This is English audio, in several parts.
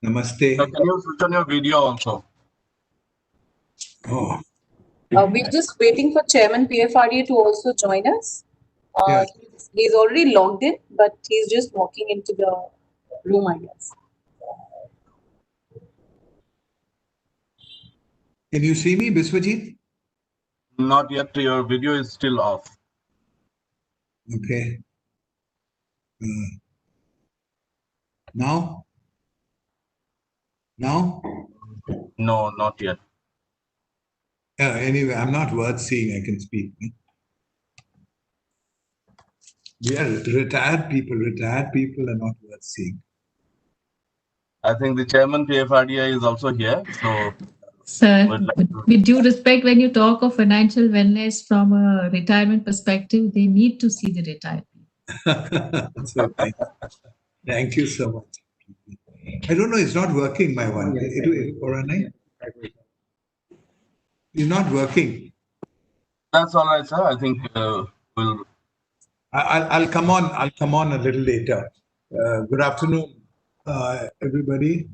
Namaste. Can you switch on your video also? Oh, We're just waiting for Chairman PFRDA to also join us. yeah. He's already logged in, but he's just walking into the room, I guess. Can you see me, Biswajit? Not yet. Your video is still off. Okay. Now? Now? No, not yet. Anyway, I'm not worth seeing. I can speak. We are retired people. Retired people are not worth seeing. I think the chairman PFRDA is also here. So, Sir, would like to- with due respect, when you talk of financial wellness from a retirement perspective, they need to see the retirement. So thank you so much. I don't know. It's not working. My one. It's not working. that's all right, sir. I think we'll. I'll come on. I'll come on a little later. Good afternoon, everybody.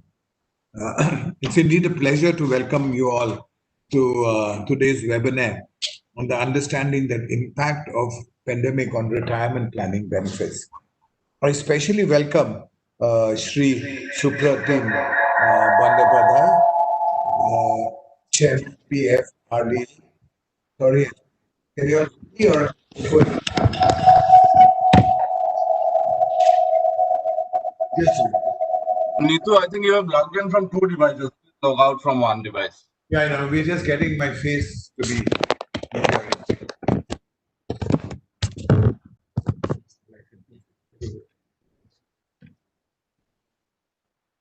It's indeed a pleasure to welcome you all to today's webinar on the understanding that impact of pandemic on retirement planning benefits. I especially welcome Shri Supratim Bandyopadhyay, Chair PFRD. Sorry, can you see or yes, Neetu, I think you have logged in from two devices. Log out from one device. yeah, I know. We're just getting my face to be.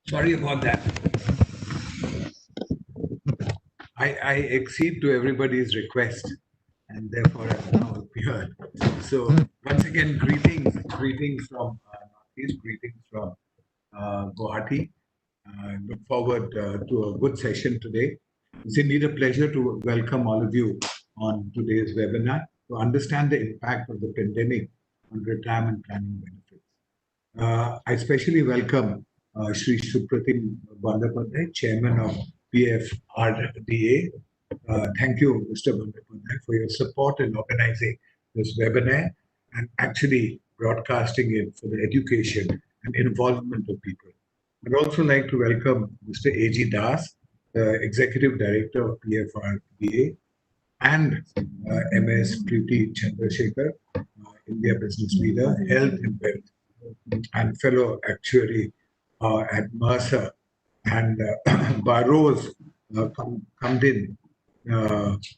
Sorry about that. I accede to everybody's request and therefore I've now appeared. So once again, greetings from Northeast, greetings from Guwahati. Look forward to a good session today. It's indeed a pleasure to welcome all of you on today's webinar to understand the impact of the pandemic on retirement planning benefits. I especially welcome Shri Supratim Bandyopadhyay, Chairman of PFRDA. Thank you, Mr. Bandyopadhyay, for your support in organizing this webinar and actually broadcasting it for the education and involvement of people. I'd also like to welcome Mr. A.G. Das, the Executive Director of PFRDA, and MS Preeti Chandrasekhar, India Business Leader, Health and Wealth, and fellow actuary at Mercer, and Barrows Camden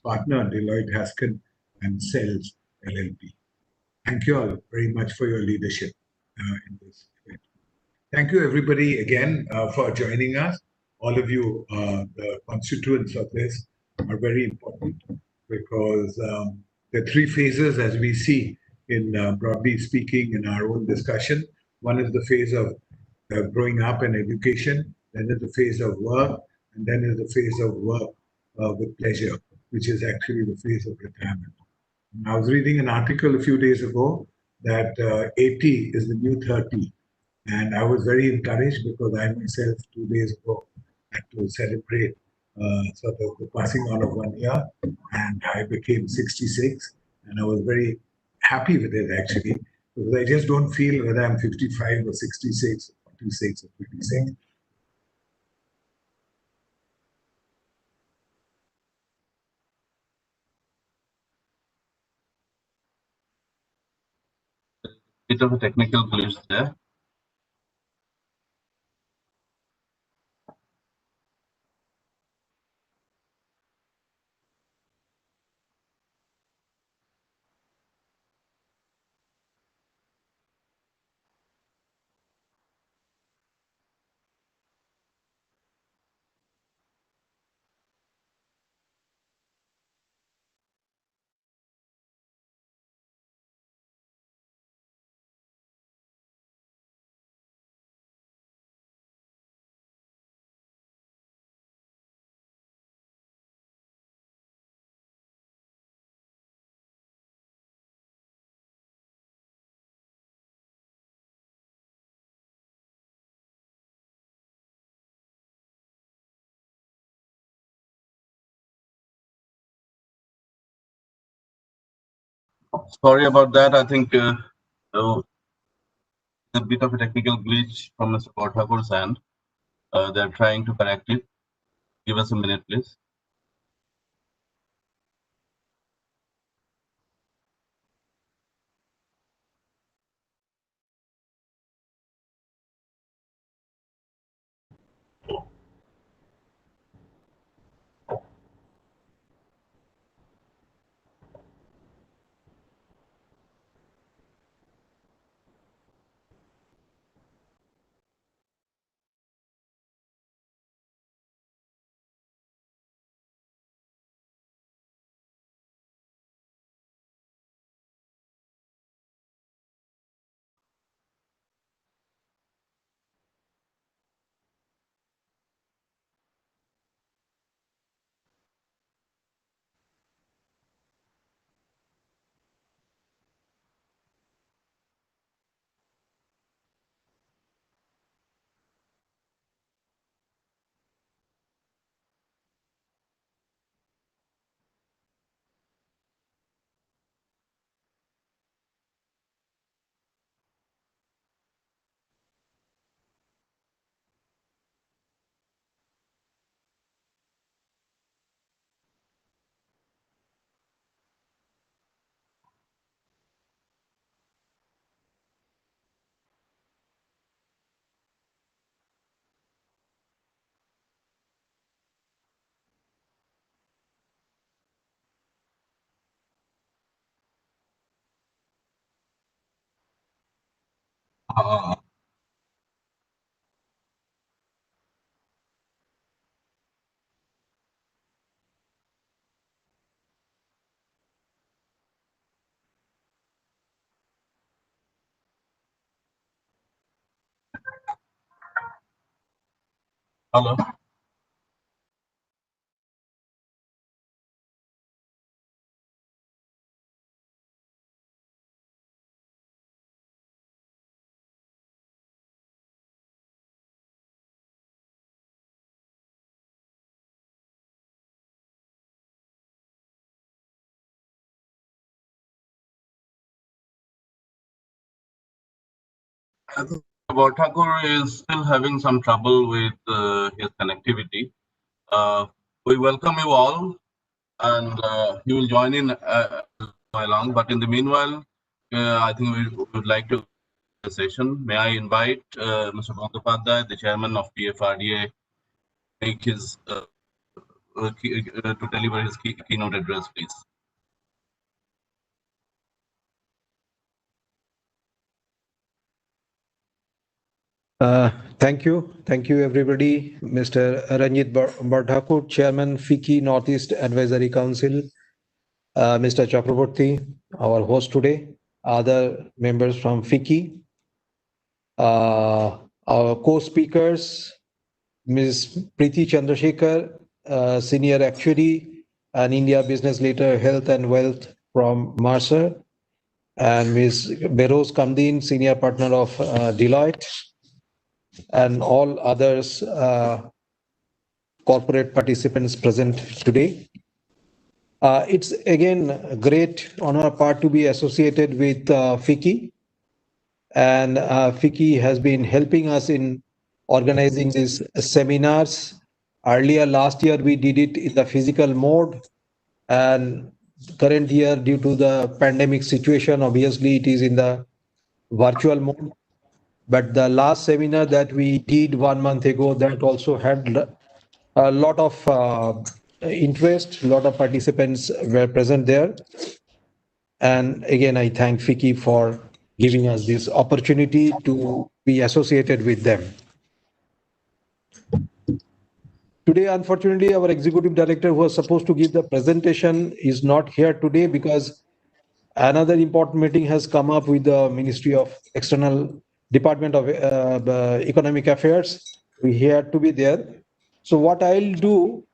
partner, Deloitte Haskell and Sells LLP. Thank you all very much for your leadership in this event. Thank you, everybody, again for joining us. All of you, the constituents of this, are very important because there are three phases, as we see in broadly speaking in our own discussion. One is the phase of growing up and education, then is the phase of work, and then is the phase of work with pleasure, which is actually the phase of retirement. And I was reading an article a few days ago that 80 is the new 30. And I was very encouraged because I myself, 2 days ago, had to celebrate sort of the passing on of 1 year, and I became 66, and I was very happy with it actually, because I just don't feel whether I'm 55 or 66, 46 or 26. Bit of a technical glitch there. Sorry about that. I think a bit of a technical glitch from Mr. Thakur's end. They're trying to correct it. Give us a minute, please. Uh, Hello. Thakur is still having some trouble with his connectivity. We welcome you all, and he will join in along. But in the meanwhile, I think we would like to the session. May I invite Mr. Bandyopadhyay, the chairman of PFRDA, make his to deliver his keynote address, please. Thank you. Thank you, everybody. Mr. Ranjit Bharthakur, Chairman, FICCI Northeast Advisory Council, Mr. Chakraborty, our host today, other members from FICCI, our co-speakers, Ms. Preeti Chandrasekhar, Senior Actuary and India Business Leader Health and Wealth from Mercer, and Ms. Beroz Kamdin, Senior Partner of Deloitte, and all others corporate participants present today. It's again a great on our part to be associated with FICCI, and FICCI has been helping us in organizing these seminars. Earlier last year we did it in the physical mode, and current year due to the pandemic situation obviously it is in the virtual mode. But the last seminar that we did 1 month ago, that also had a lot of interest, a lot of participants were present there. And again, I thank FICCI for giving us this opportunity to be associated with them. Today, unfortunately, our executive director who was supposed to give the presentation is not here today because another important meeting has come up with the Ministry of External Department of Economic Affairs. We had to be there. So what I'll do,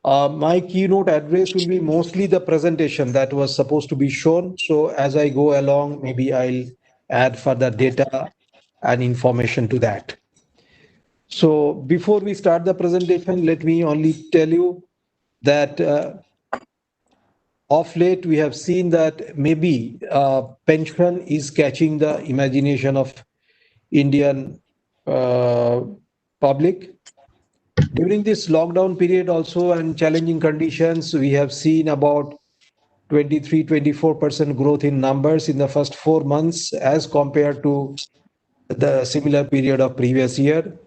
my keynote address will be mostly the presentation that was supposed to be shown. So as I go along, maybe I'll add further data and information to that. So before we start the presentation, let me only tell you that of late, we have seen that maybe pension is catching the imagination of Indian public. During this lockdown period also and challenging conditions, we have seen about 23-24% growth in numbers in the first 4 months as compared to the similar period of previous year.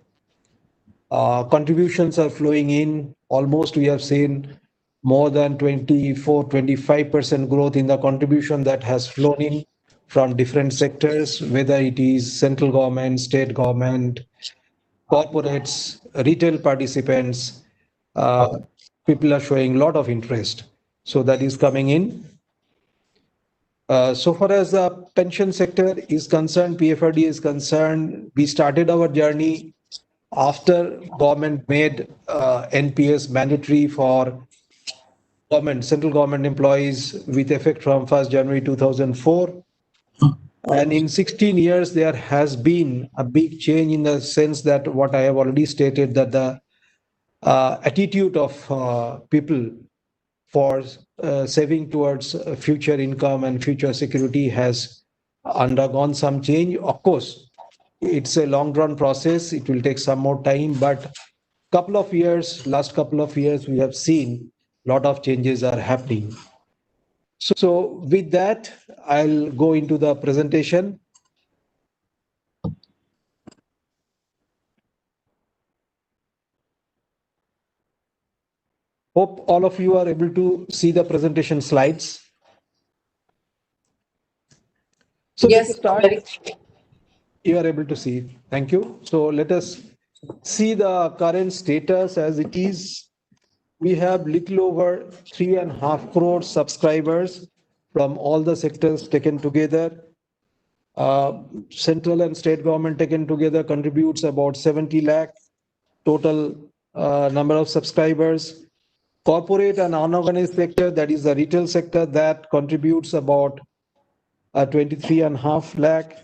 Contributions are flowing in. Almost we have seen more than 24-25% growth in the contribution that has flown in from different sectors, whether it is central government, state government, corporates, retail participants. People are showing a lot of interest. So that is coming in. So far as the pension sector is concerned, PFRD is concerned, we started our journey after government made NPS mandatory for central government employees with effect from 1st January 2004. And in 16 years, there has been a big change in the sense that what I have already stated, that the attitude of people for saving towards future income and future security has undergone some change. Of course, it's a long run process. It will take some more time, but last couple of years, we have seen a lot of changes are happening. So with that, I'll go into the presentation. Hope all of you are able to see the presentation slides. So Yes, let's start. very- You are able to see. Thank you. So let us see the current status as it is. We have little over 3.5 crore subscribers from all the sectors taken together. Central and state government taken together contributes about 70 lakh total number of subscribers. Corporate and unorganized sector, that is the retail sector, that contributes about 23.5 lakh.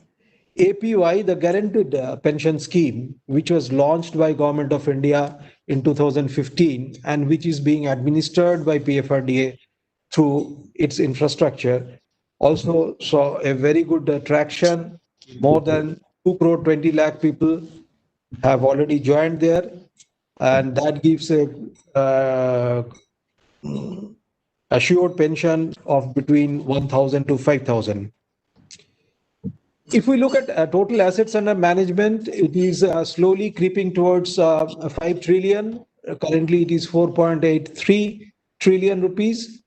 APY, the guaranteed pension scheme, which was launched by Government of India in 2015 and which is being administered by PFRDA through its infrastructure, also saw a very good traction. More than 2 crore 20 lakh people have already joined there, and that gives a assured pension of between 1,000 to 5,000. If we look at total assets under management, it is slowly creeping towards 5 trillion. Currently, it is 4.83 trillion rupees.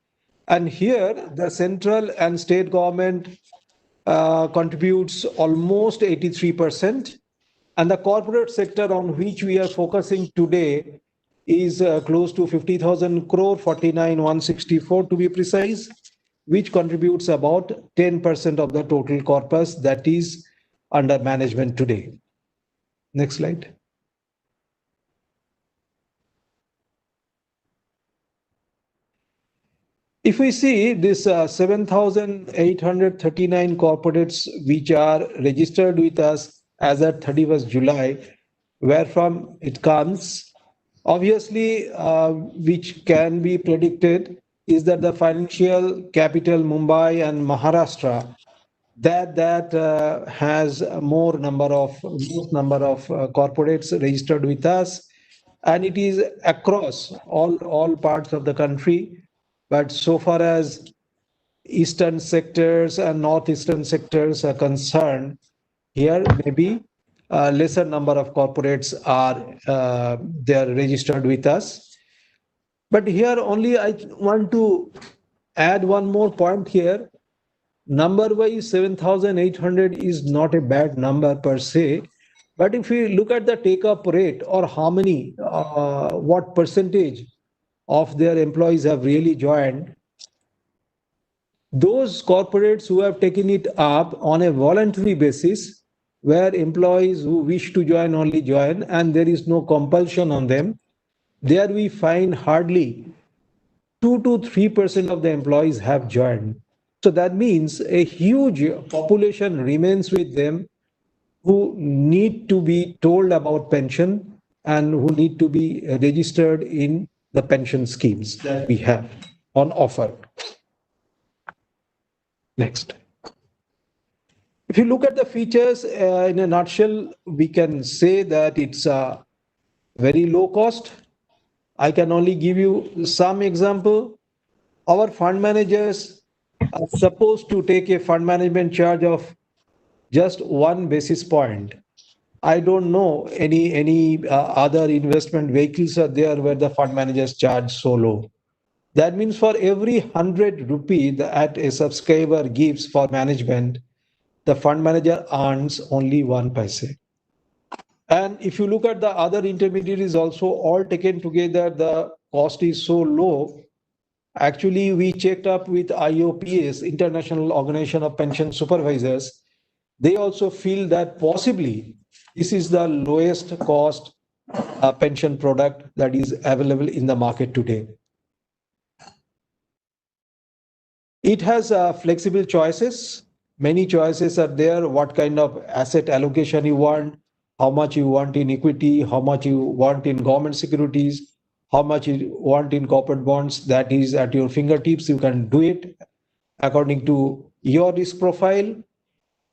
And here, the central and state government contributes almost 83%. And the corporate sector on which we are focusing today is close to 50,000 crore, 49,164 to be precise, which contributes about 10% of the total corpus that is under management today. Next slide. If we see this 7,839 corporates which are registered with us as at 31st July, where from it comes, obviously, which can be predicted is that the financial capital Mumbai and Maharashtra that has most number of corporates registered with us, and it is across all parts of the country. But so far as eastern sectors and northeastern sectors are concerned, here maybe a lesser number of corporates are they are registered with us. But here only I want to add one more point here. Number-wise, 7,800 is not a bad number per se. But if we look at the take-up rate or how many, what percentage of their employees have really joined, those corporates who have taken it up on a voluntary basis, where employees who wish to join only join and there is no compulsion on them, there we find hardly 2 to 3% of the employees have joined. So that means a huge population remains with them who need to be told about pension and who need to be registered in the pension schemes that we have on offer. Next. If you look at the features in a nutshell, we can say that it's very low cost. I can only give you some example. Our fund managers are supposed to take a fund management charge of just 1 basis point. I don't know any other investment vehicles are there where the fund managers charge so low. That means for every 100 rupee that a subscriber gives for management, the fund manager earns only 1 paise. And if you look at the other intermediaries also, all taken together, the cost is so low. Actually, we checked up with IOPS, International Organization of Pension Supervisors. They also feel that possibly this is the lowest cost pension product that is available in the market today. It has flexible choices. Many choices are there. What kind of asset allocation you want, how much you want in equity, how much you want in government securities, how much you want in corporate bonds. That is at your fingertips. You can do it according to your risk profile.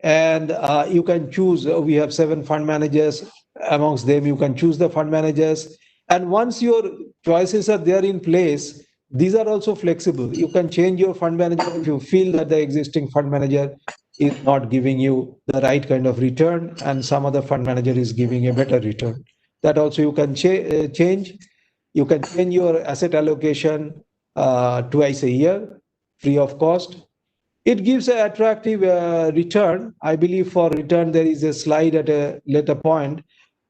And you can choose. We have 7 fund managers. Amongst them, you can choose the fund managers. And once your choices are there in place, these are also flexible. You can change your fund manager if you feel that the existing fund manager is not giving you the right kind of return and some other fund manager is giving a better return. That also you can change. You can change your asset allocation twice a year, free of cost. It gives an attractive return. I believe for return, there is a slide at a later point.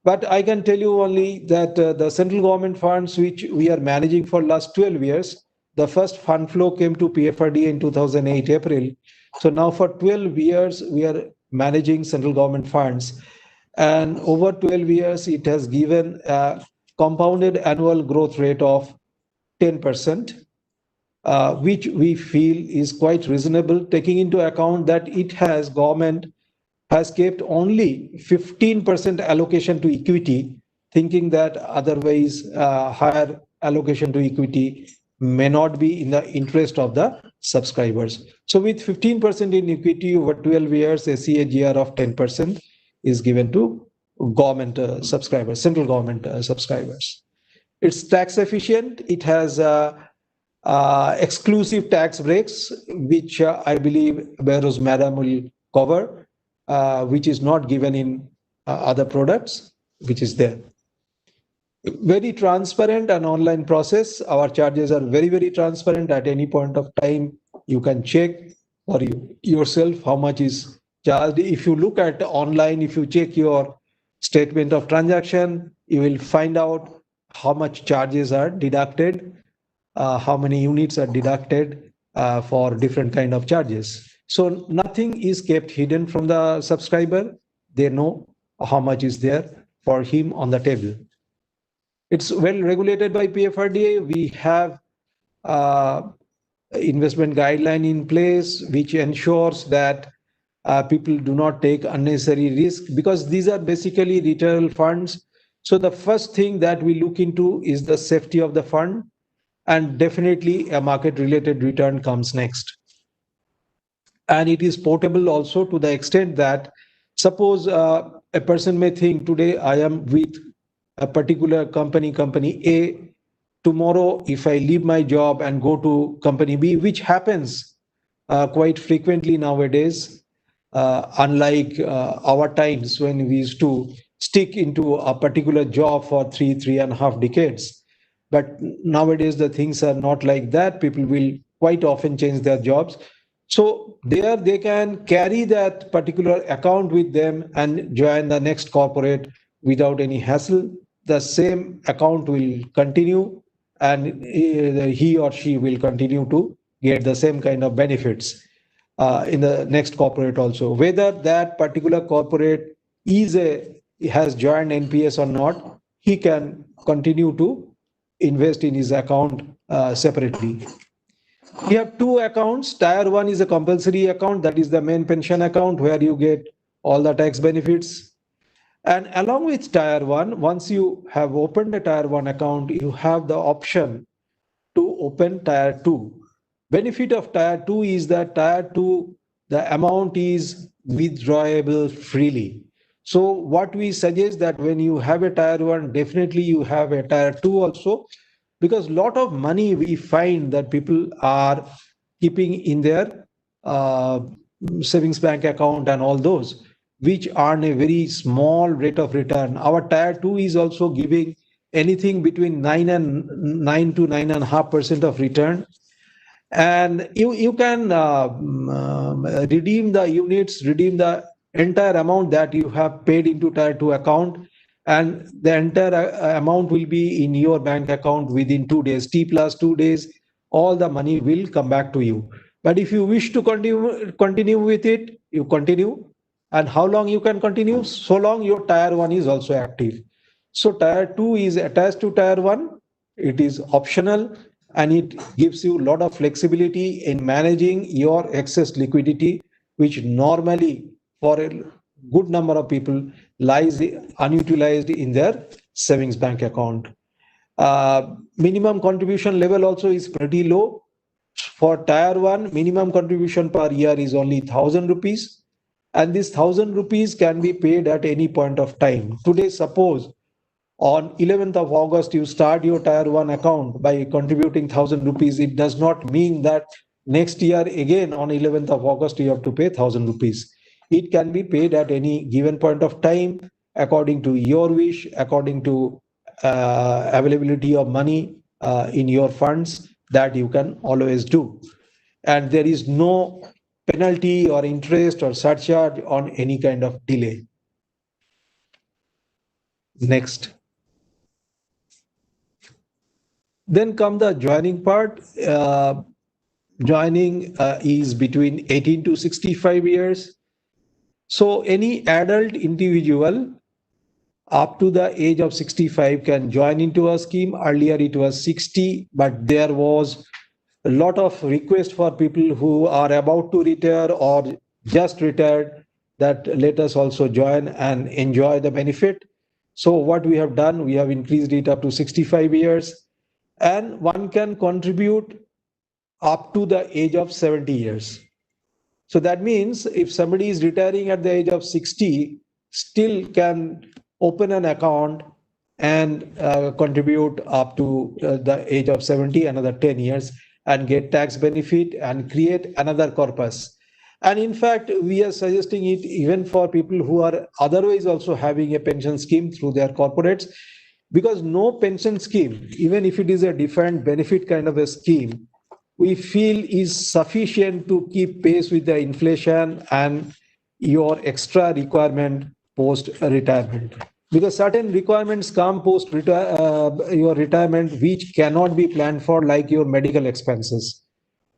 But I can tell you only that the central government funds, which we are managing for last 12 years, the first fund flow came to PFRDA in 2008, April. So now for 12 years, we are managing central government funds. And over 12 years, it has given a compounded annual growth rate of 10%. Which we feel is quite reasonable, taking into account that government has kept only 15% allocation to equity, thinking that otherwise higher allocation to equity may not be in the interest of the subscribers. So with 15% in equity over 12 years, a CAGR of 10% is given to government subscribers, central government subscribers. It's tax efficient. It has exclusive tax breaks, which I believe Behrouz Madam will cover, which is not given in other products, which is there. Very transparent and online process. Our charges are very, very transparent. At any point of time, you can check for yourself how much is charged. If you look at online, if you check your statement of transaction, you will find out how much charges are deducted, how many units are deducted for different kind of charges. So nothing is kept hidden from the subscriber. They know how much is there for him on the table. It's well regulated by PFRDA. We have investment guideline in place, which ensures that people do not take unnecessary risk, because these are basically retail funds. So the first thing that we look into is the safety of the fund, and definitely a market related return comes next. And it is portable also to the extent that suppose a person may think today I am with a particular company A. Tomorrow, if I leave my job and go to company B, which happens quite frequently nowadays, unlike our times when we used to stick into a particular job for 3.5 decades. But nowadays, the things are not like that. People will quite often change their jobs. So there they can carry that particular account with them and join the next corporate without any hassle. The same account will continue, and he or she will continue to get the same kind of benefits in the next corporate also. Whether that particular corporate has joined NPS or not, he can continue to invest in his account separately. We have 2 accounts. Tier 1 is a compulsory account. That is the main pension account where you get all the tax benefits. And along with Tier 1, once you have opened a Tier 1 account, you have the option to open Tier 2. Benefit of Tier 2 is that Tier 2 the amount is withdrawable freely. So what we suggest that when you have a tier 1, definitely you have a tier 2 also, because a lot of money we find that people are keeping in their uh, savings bank account and all those, which earn a very small rate of return. Our tier 2 is also giving anything between 9 to 9.5% of return, and you can redeem the units, redeem the entire amount that you have paid into tier 2 account, and the entire amount will be in your bank account within 2 days. T plus 2 days, all the money will come back to you. But if you wish to continue with it, you continue. And how long you can continue? So long your tier 1 is also active. So tier 2 is attached to tier 1. It is optional, and it gives you a lot of flexibility in managing your excess liquidity, which normally for a good number of people lies unutilized in their savings bank account. Minimum contribution level also is pretty low. For tier 1, minimum contribution per year is only 1,000 rupees, and this 1,000 rupees can be paid at any point of time. Today, suppose on 11th of August, you start your tier 1 account by contributing 1,000 rupees. It does not mean that next year again on 11th of August, you have to pay 1,000 rupees. It can be paid at any given point of time according to your wish, according to availability of money in your funds, that you can always do. And there is no penalty or interest or surcharge on any kind of delay. Next. Then come the joining part. Joining is between 18 to 65 years. So any adult individual up to the age of 65 can join into a scheme. Earlier it was 60, but there was a lot of request for people who are about to retire or just retired that let us also join and enjoy the benefit. So what we have done, we have increased it up to 65 years, and one can contribute up to the age of 70 years. So that means if somebody is retiring at the age of 60, still can open an account and contribute up to the age of 70, another 10 years, and get tax benefit and create another corpus. And in fact, we are suggesting it even for people who are otherwise also having a pension scheme through their corporates, because no pension scheme, even if it is a defined benefit kind of a scheme, we feel is sufficient to keep pace with the inflation and your extra requirement post retirement, because certain requirements come post your retirement which cannot be planned for, like your medical expenses.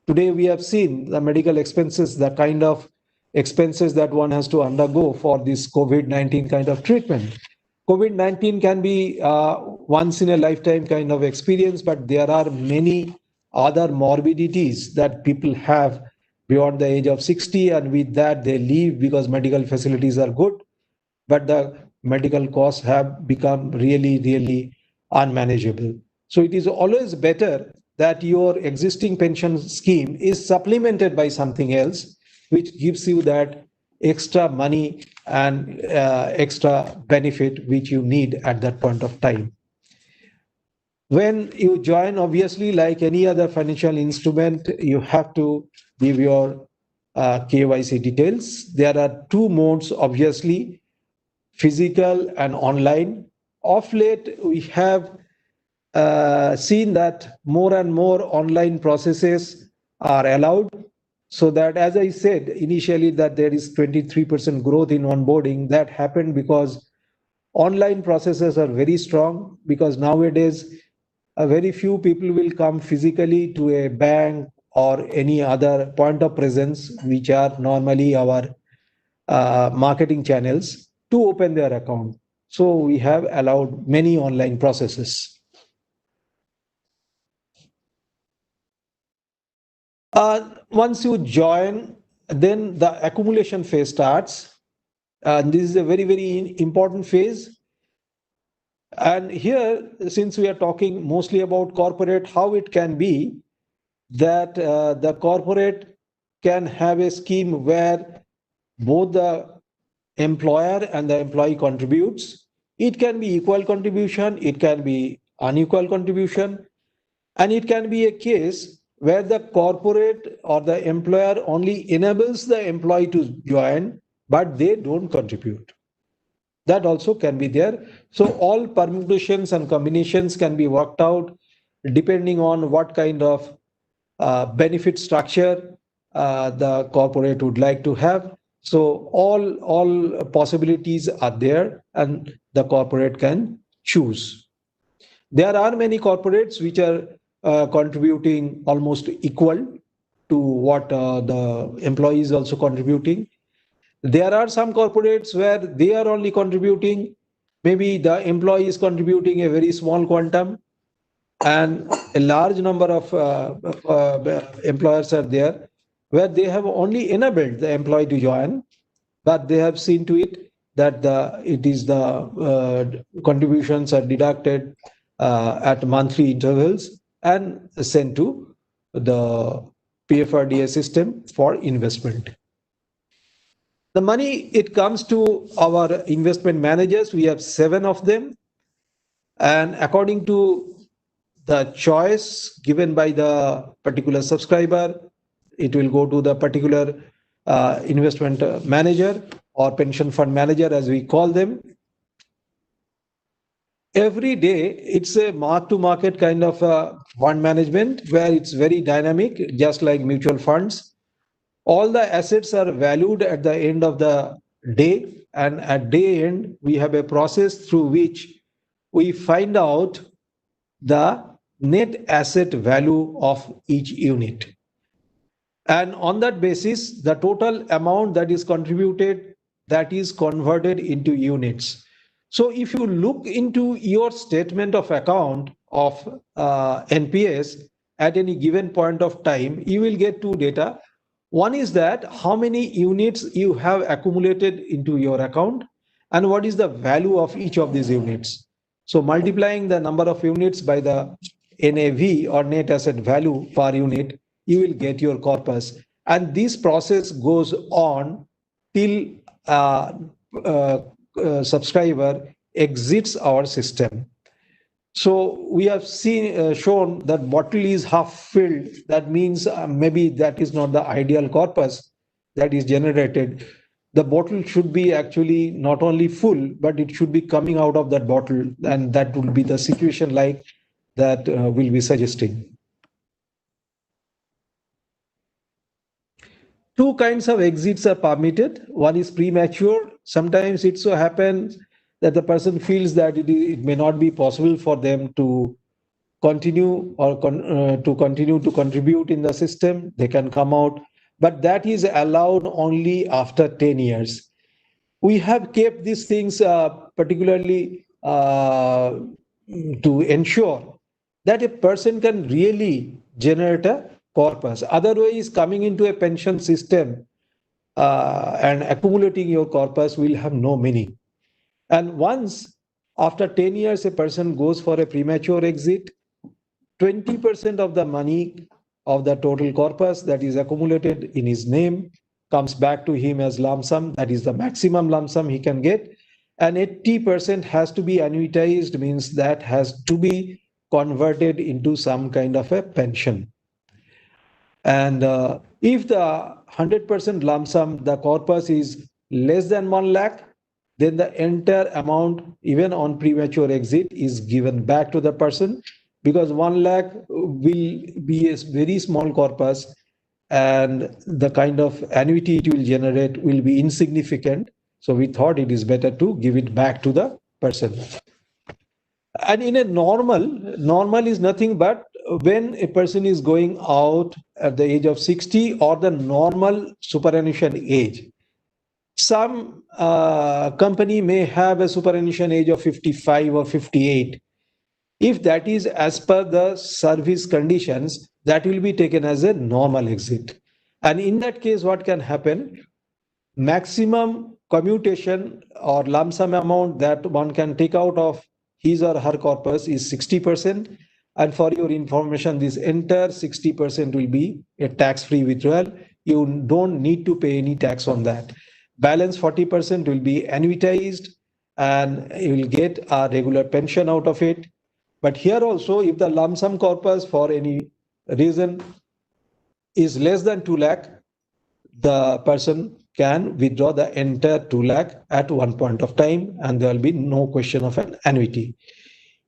Today we have seen the medical expenses, the kind of expenses that one has to undergo for this COVID-19 kind of treatment. COVID-19 can be once in a lifetime kind of experience, but there are many other morbidities that people have beyond the age of 60, and with that they leave because medical facilities are good, but the medical costs have become really, really unmanageable. So it is always better that your existing pension scheme is supplemented by something else, which gives you that extra money and extra benefit which you need at that point of time. When you join, obviously, like any other financial instrument, you have to give your KYC details. There are two modes, obviously, physical and online. Of late, we have seen that more and more online processes are allowed, so that, as I said initially, that there is 23% growth in onboarding. That happened because online processes are very strong, because nowadays very few people will come physically to a bank or any other point of presence, which are normally our marketing channels, to open their account. So we have allowed many online processes. Once you join, then the accumulation phase starts. And this is a very, very important phase. And here, since we are talking mostly about corporate, how it can be that the corporate can have a scheme where both the employer and the employee contributes. It can be equal contribution, it can be unequal contribution, and it can be a case where the corporate or the employer only enables the employee to join, but they don't contribute. That also can be there. So all permutations and combinations can be worked out depending on what kind of benefit structure the corporate would like to have. So all possibilities are there, and the corporate can choose. There are many corporates which are contributing almost equal to what the employee is also contributing. There are some corporates where they are only contributing, maybe the employee is contributing a very small quantum, and a large number of employers are there where they have only enabled the employee to join, but they have seen to it that the contributions are deducted at monthly intervals and sent to the PFRDA system for investment. The money, it comes to our investment managers. We have 7 of them. And according to the choice given by the particular subscriber, it will go to the particular investment manager or pension fund manager, as we call them. Every day, it's a mark-to-market kind of fund management where it's very dynamic, just like mutual funds. All the assets are valued at the end of the day, and at day end, we have a process through which we find out the net asset value of each unit. And on that basis, the total amount that is contributed, that is converted into units. So if you look into your statement of account of NPS at any given point of time, you will get 2 data. One is that how many units you have accumulated into your account and what is the value of each of these units. So multiplying the number of units by the NAV or net asset value per unit, you will get your corpus. And this process goes on till subscriber exits our system. So we have seen shown that bottle is half filled. That means maybe that is not the ideal corpus that is generated. The bottle should be actually not only full, but it should be coming out of that bottle, and that will be the situation like that we'll be suggesting. 2 kinds of exits are permitted. One is premature. Sometimes it so happens that the person feels that it may not be possible for them to continue or to contribute in the system. They can come out, but that is allowed only after 10 years. We have kept these things particularly to ensure that a person can really generate a corpus. Otherwise, coming into a pension system and accumulating your corpus will have no meaning. And once after 10 years, a person goes for a premature exit, 20% of the money of the total corpus that is accumulated in his name comes back to him as lump sum. That is the maximum lump sum he can get. And 80% has to be annuitized, means that has to be converted into some kind of a pension. And if the 100% lump sum, the corpus is less than 1 lakh, then the entire amount, even on premature exit, is given back to the person, because 1 lakh will be a very small corpus and the kind of annuity it will generate will be insignificant. So we thought it is better to give it back to the person. And in a normal is nothing but when a person is going out at the age of 60 or the normal superannuation age. Some company may have a superannuation age of 55 or 58. If that is as per the service conditions, that will be taken as a normal exit. And in that case, what can happen? Maximum commutation or lump sum amount that one can take out of his or her corpus is 60%. And for your information, this entire 60% will be a tax-free withdrawal. you don't need to pay any tax on that. Balance 40% will be annuitized and you will get a regular pension out of it. But here also, if the lump sum corpus for any reason is less than 2 lakh, the person can withdraw the entire 2 lakh at one point of time, and there will be no question of an annuity.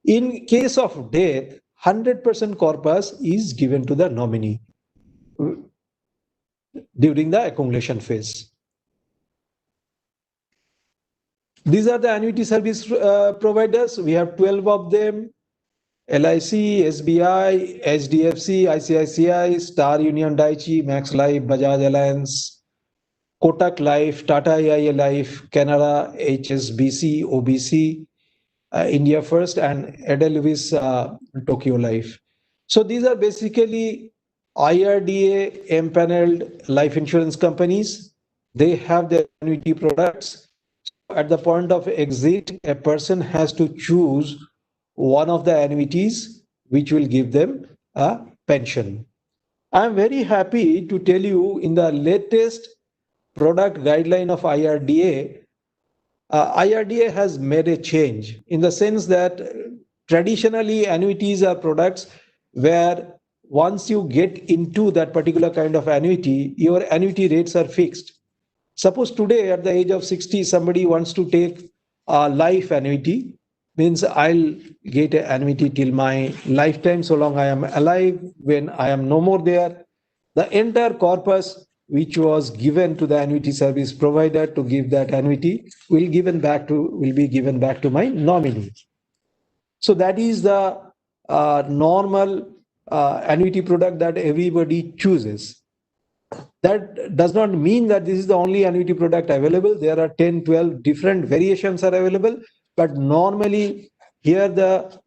In case of death, 100% corpus is given to the nominee during the accumulation phase. These are the annuity service providers. We have 12 of them: LIC, SBI, HDFC, ICICI, Star Union Daiichi, Max Life, Bajaj Allianz, Kotak Life, Tata AIA Life, Canara, HSBC, OBC, India First, and Edelweiss Tokyo Life. So these are basically IRDA empaneled life insurance companies. They have their annuity products. At the point of exit, a person has to choose one of the annuities which will give them a pension. I'm very happy to tell you, in the latest product guideline of IRDA, IRDA has made a change in the sense that traditionally annuities are products where once you get into that particular kind of annuity, your annuity rates are fixed. Suppose today at the age of 60, somebody wants to take a life annuity, means I'll get an annuity till my lifetime, so long I am alive. When I am no more there, the entire corpus which was given to the annuity service provider to give that annuity will be given back to my nominee. So that is the normal annuity product that everybody chooses. That does not mean that this is the only annuity product available. There are 10, 12 different variations are available. But normally here the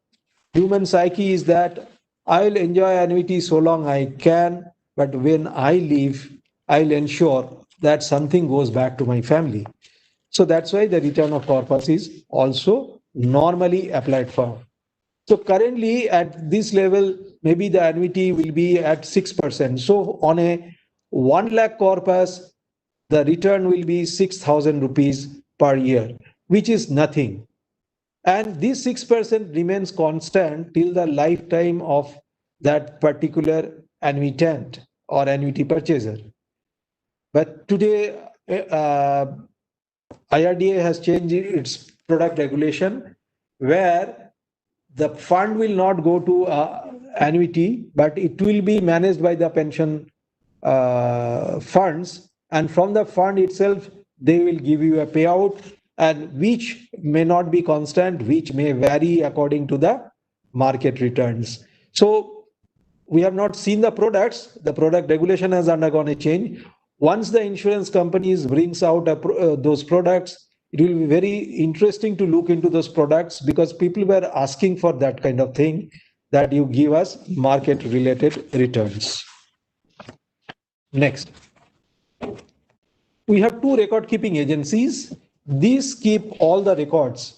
human psyche is that I'll enjoy annuity so long I can, but when I leave, I'll ensure that something goes back to my family. So that's why the return of corpus is also normally applied for. So currently at this level, maybe the annuity will be at 6%. So on a 1 lakh corpus, the return will be 6,000 rupees per year, which is nothing. And this 6% remains constant till the lifetime of that particular annuitant or annuity purchaser. But today, IRDA has changed its product regulation where the fund will not go to annuity, but it will be managed by the pension funds. And from the fund itself, they will give you a payout, and which may not be constant, which may vary according to the market returns. So we have not seen the products. The product regulation has undergone a change. Once the insurance companies brings out those products, it will be very interesting to look into those products, because people were asking for that kind of thing, that you give us market related returns. Next. We have two record keeping agencies. These keep all the records.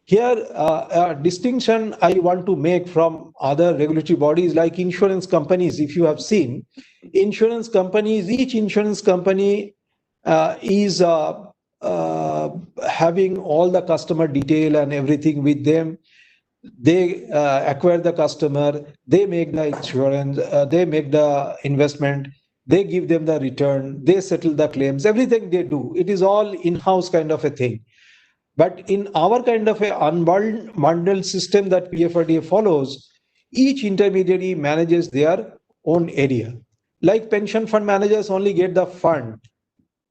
Here, a distinction I want to make from other regulatory bodies like insurance companies. If you have seen, insurance companies, each insurance company is having all the customer detail and everything with them. They acquire the customer, they make the insurance, they make the investment, they give them the return, they settle the claims, everything they do. It is all in-house kind of a thing. But in our kind of a unbundled system that PFRDA follows, each intermediary manages their own area. Like pension fund managers only get the fund.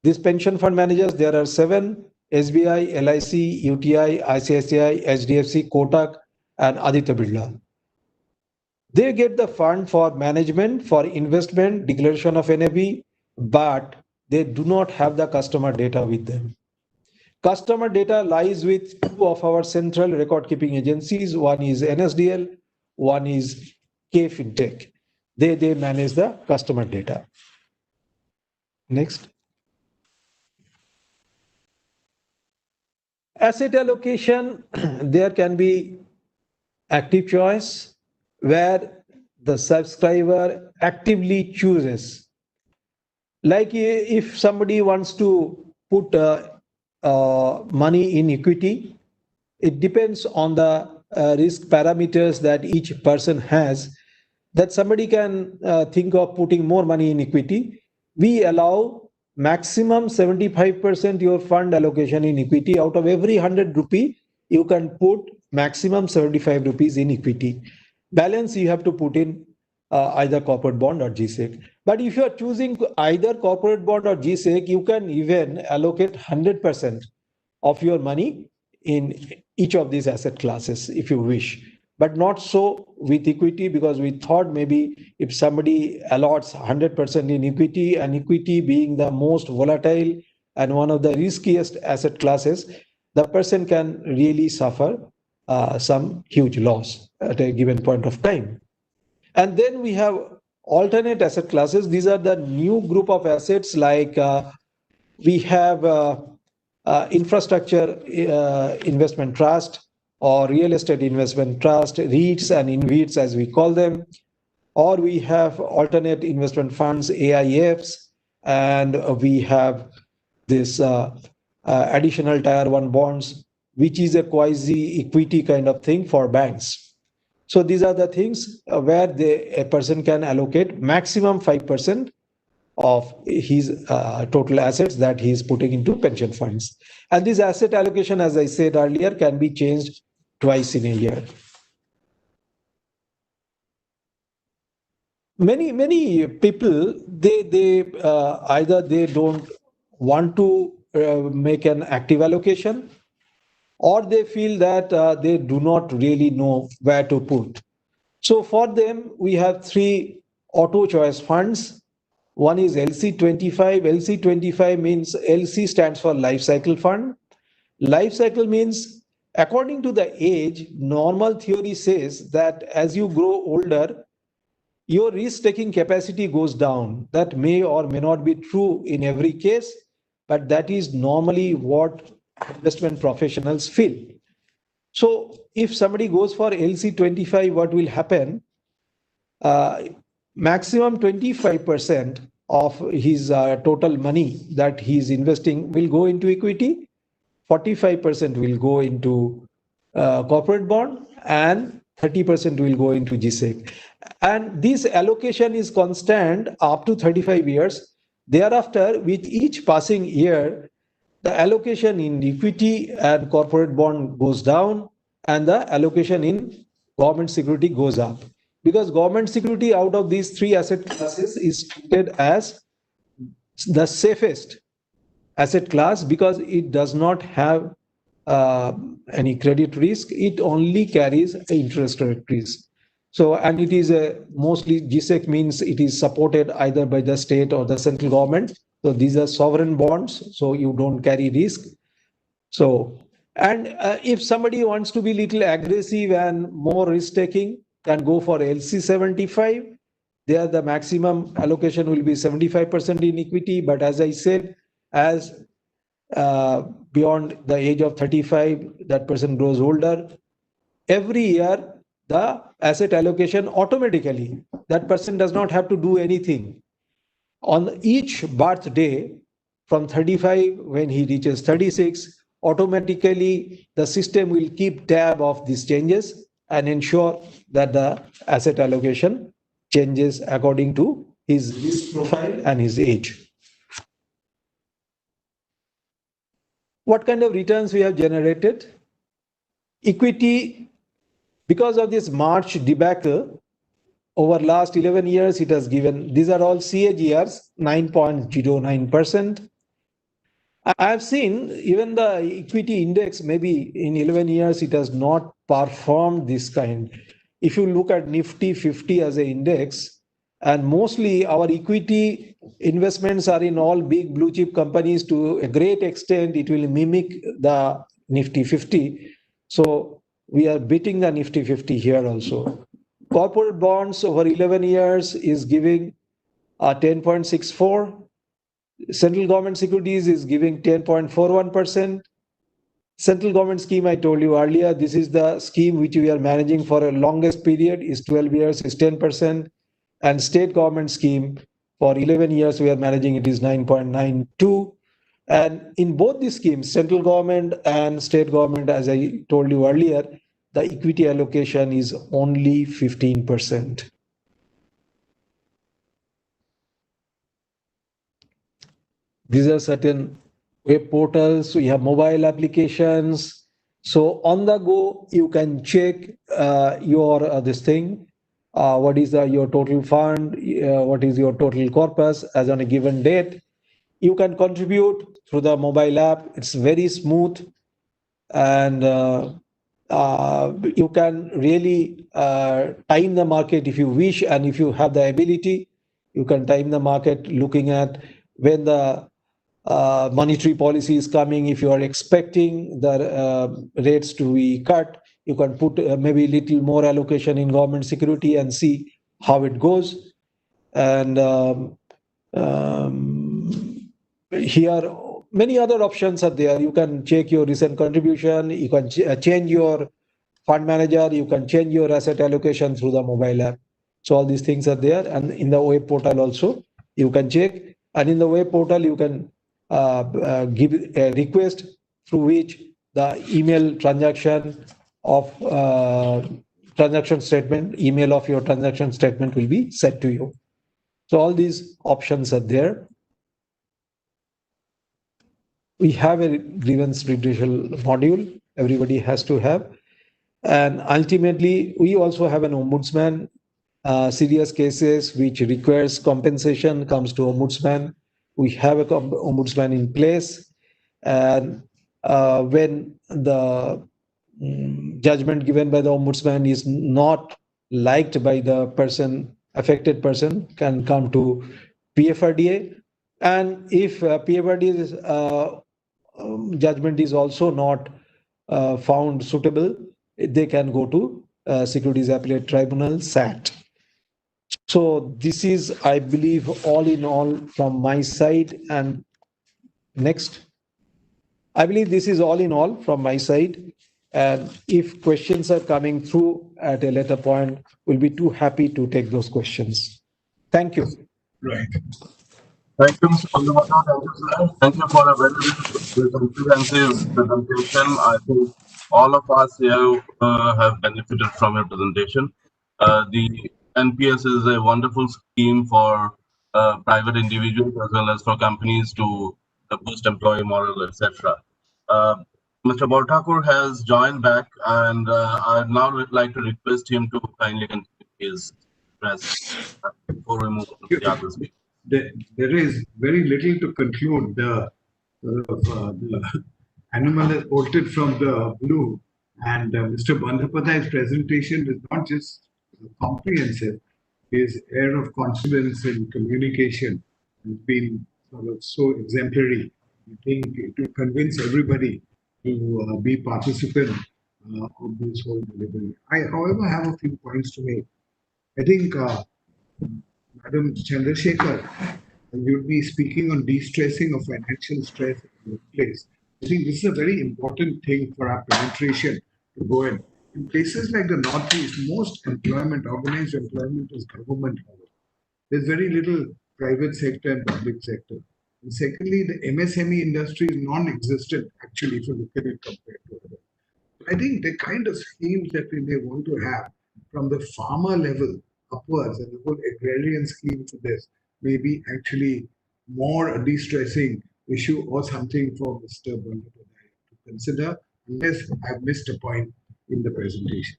These pension fund managers, there are 7: SBI, LIC, UTI, ICICI, HDFC, Kotak, and Aditya Birla. They get the fund for management, for investment, declaration of NAV, but they do not have the customer data with them. Customer data lies with two of our central record keeping agencies. One is NSDL, one is KFintech. They manage the customer data. Next. Asset allocation, there can be active choice, where the subscriber actively chooses Like if somebody wants to put money in equity, it depends on the risk parameters that each person has, that somebody can think of putting more money in equity. We allow maximum 75% your fund allocation in equity. Out of every 100 rupee, you can put maximum 75 rupees in equity. Balance you have to put in either corporate bond or GSEC. But if you are choosing either corporate bond or GSEC, you can even allocate 100% of your money in each of these asset classes if you wish, but not so with equity, because we thought maybe if somebody allots 100% in equity, and equity being the most volatile and one of the riskiest asset classes, the person can really suffer some huge loss at a given point of time. And then we have alternate asset classes. These are the new group of assets, like we have infrastructure investment trust or real estate investment trust, REITs and InvITs as we call them, or we have alternate investment funds, AIFs, and we have this additional tier 1 bonds, which is a quasi equity kind of thing for banks. So these are the things where a person can allocate maximum 5% of his total assets that he is putting into pension funds. And this asset allocation, as I said earlier, can be changed twice in a year. Many people, they either they don't want to make an active allocation, or they feel that they do not really know where to put. So for them, we have 3 auto choice funds. One is LC25. LC25 means LC stands for life cycle fund. Life cycle means, according to the age, normal theory says that as you grow older, your risk-taking capacity goes down. That may or may not be true in every case, but that is normally what investment professionals feel. So if somebody goes for LC25, what will happen? Maximum 25% of his total money that he is investing will go into equity, 45% will go into corporate bond, and 30% will go into GSEC. And this allocation is constant up to 35 years. Thereafter, with each passing year, the allocation in equity and corporate bond goes down, and the allocation in government security goes up. Because government security out of these 3 asset classes is treated as the safest asset class, because it does not have any credit risk. It only carries interest rate risk. So, and it is mostly GSEC means it is supported either by the state or the central government. So these are sovereign bonds, so you don't carry risk. So, and if somebody wants to be little aggressive and more risk taking, can go for LC75. There the maximum allocation will be 75% in equity. But as I said, as beyond the age of 35, that person grows older. Every year, the asset allocation automatically, that person does not have to do anything. On each birthday, from 35, when he reaches 36, automatically the system will keep tab of these changes and ensure that the asset allocation changes according to his risk profile and his age. What kind of returns we have generated? Equity, because of this March debacle, over last 11 years, it has given, these are all CAGRs, 9.09%. I have seen even the equity index, maybe in 11 years, it has not performed this kind. If you look at Nifty 50 as an index, and mostly our equity investments are in all big blue chip companies, to a great extent, it will mimic the Nifty 50. So we are beating the Nifty 50 here also. Corporate bonds over 11 years is giving 10.64. Central government securities is giving 10.41%. Central government scheme, I told you earlier, this is the scheme which we are managing for a longest period, is 12 years, is 10%. And state government scheme For 11 years, we are managing it is 9.92. And in both these schemes, central government and state government, as I told you earlier, the equity allocation is only 15%. These are certain web portals. We have mobile applications. So on the go, you can check your this thing. What is your total fund? What is your total corpus as on a given date? You can contribute through the mobile app. It's very smooth, and you can really time the market if you wish, and if you have the ability, you can time the market looking at when the monetary policy is coming. If you are expecting the rates to be cut, you can put maybe little more allocation in government security and see how it goes. And here many other options are there. You can check your recent contribution. You can change your fund manager. You can change your asset allocation through the mobile app. So all these things are there, and in the web portal also you can check. And in the web portal you can give a request through which the email transaction of transaction statement, email of your transaction statement will be sent to you. So all these options are there. We have a grievance redressal module everybody has to have. And ultimately, we also have an ombudsman. Serious cases which requires compensation comes to ombudsman. We have a ombudsman in place. And when the judgment given by the ombudsman is not liked by the person, affected person, can come to PFRDA. And if PFRDA's judgment is also not found suitable, they can go to Securities Appellate Tribunal, SAT. So this is, I believe, all in all from my side. And next, I believe this is all in all from my side. And if questions are coming through at a later point, we'll be too happy to take those questions. Thank you. Right. Thank you, Mr. Pandavata. Thank you, sir. Thank you for a very comprehensive presentation. I think all of us here have benefited from your presentation. The NPS is a wonderful scheme for private individuals as well as for companies to boost employee morale, etc. Mr. Borthakur has joined back, and I'd now like to request him to kindly continue his address before we move on to the other speakers. There is very little to conclude. The animal has bolted from the blue, and Mr. Bandhapadhyay's presentation is not just comprehensive. His air of confidence in communication has been sort of so exemplary. I think it will convince everybody to be participant of this whole delivery. I, however, have a few points to make. I think Madam Chandrasekhar, you'll be speaking on de-stressing of financial stress in the workplace. I think this is a very important thing for our penetration to go in. In places like the Northeast, most employment, organized employment is government level. There's very little private sector and public sector. And secondly, the MSME industry is non-existent actually if you look at it compared to others. I think the kind of schemes that we may want to have from the farmer level upwards, and the whole agrarian scheme for this may be actually more a de-stressing issue or something for Mr. Bandhapadhyay to consider, unless I've missed a point in the presentation.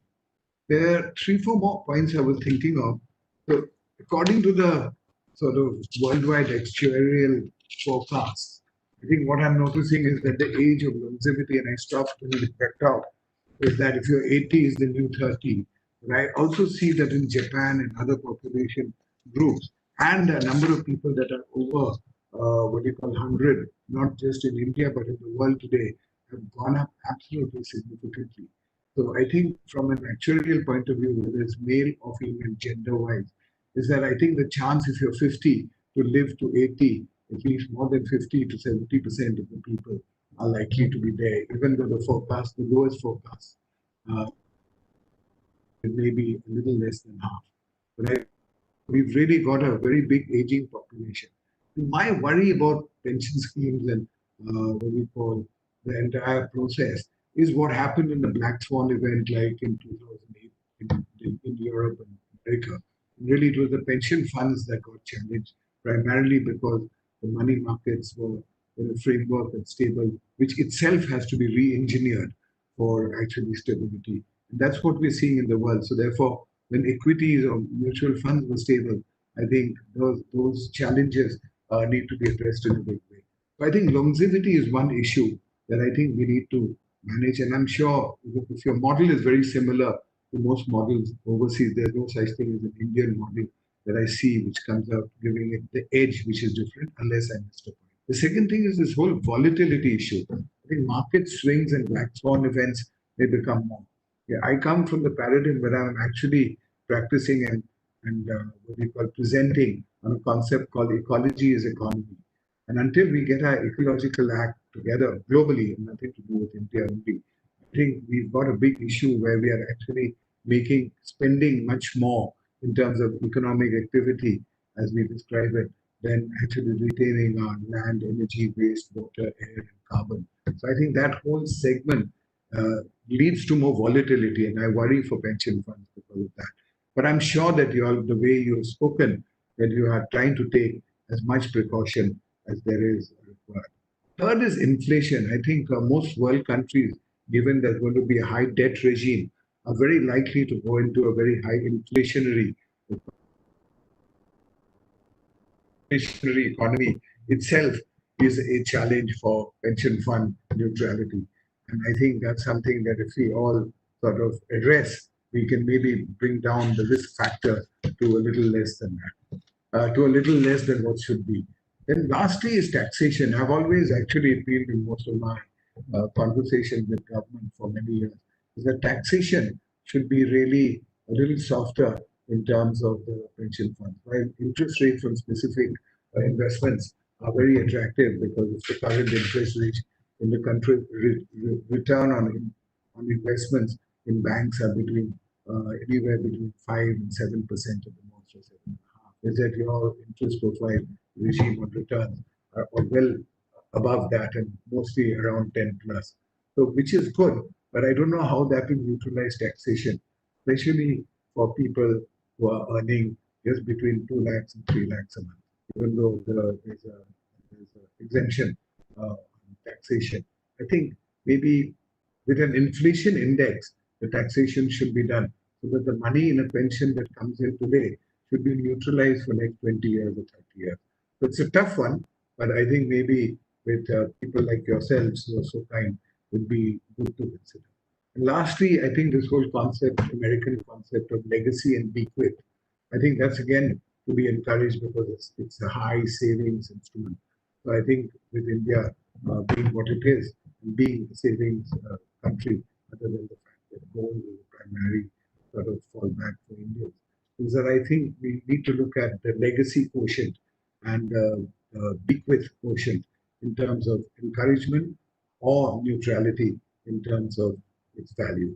There are 3-4 more points I was thinking of. So according to the sort of worldwide actuarial forecasts, I think what I'm noticing is that the age of longevity, and I stopped when it backed out, is that if you're 80 is the new 30. But I also see that in Japan and other population groups, and a number of people that are over 100, not just in India but in the world today, have gone up absolutely significantly. So I think from an actuarial point of view, whether it's male or female gender-wise, is that I think the chance if you're 50 to live to 80, at least more than 50 to 70% of the people are likely to be there, even though the forecast, the lowest forecast, it may be a little less than half. But We've really got a very big aging population. My worry about pension schemes and what we call the entire process is what happened in the Black Swan event, like in 2008 in Europe and America. Really, it was the pension funds that got challenged primarily because the money markets were in a framework that's stable, which itself has to be re-engineered for actually stability. And that's what we're seeing in the world. So therefore, when equities or mutual funds were stable, I think those challenges need to be addressed in a big way. So I think longevity is one issue that I think we need to manage. And I'm sure if your model is very similar to most models overseas, there's no such thing as an Indian model that I see which comes out giving it the edge which is different, unless I missed a point. The second thing is this whole volatility issue. I think market swings and black swan events may become more. Yeah, I come from the paradigm where I'm actually practicing and what we call presenting on a concept called ecology is economy. And until we get our ecological act together globally, and nothing to do with India only, I think we've got a big issue where we are actually spending much more in terms of economic activity, as we describe it, than actually retaining our land, energy, waste, water, air, and carbon. So I think that whole segment leads to more volatility, and I worry for pension funds because of that. But I'm sure that the way you have spoken, that you are trying to take as much precaution as there is required. Third is inflation. I think most world countries, given there's going to be a high debt regime, are very likely to go into a very high inflationary economy itself is a challenge for pension fund neutrality. And I think that's something that if we all sort of address, we can maybe bring down the risk factor to a little less than that, to a little less than what should be. Then lastly is taxation. I've always actually appealed in most of my conversations with government for many years, is that taxation should be really a little softer in terms of the pension funds. While interest rates on specific investments are very attractive because it's the current interest rate in the country, return on investments in banks are between anywhere between 5 and 7% at the most, or 7.5%. Is that your interest profile regime on returns are well above that and mostly around 10 plus. So which is good, but I don't know how that will neutralize taxation, especially for people who are earning just between 2 lakhs and 3 lakhs a month, even though there's an exemption on taxation. I think maybe with an inflation index, the taxation should be done so that the money in a pension that comes in today should be neutralized for next 20 years or 30 years. So it's a tough one, but I think maybe with people like yourselves who are so kind, would be good to consider. And lastly, I think this whole concept, American concept of legacy and bequest, I think that's again to be encouraged because it's a high savings instrument. So I think with India being what it is, and being a savings country, other than the fact that gold is a primary sort of fallback for Indians, is that I think we need to look at the legacy quotient and bequest quotient in terms of encouragement or neutrality in terms of its value.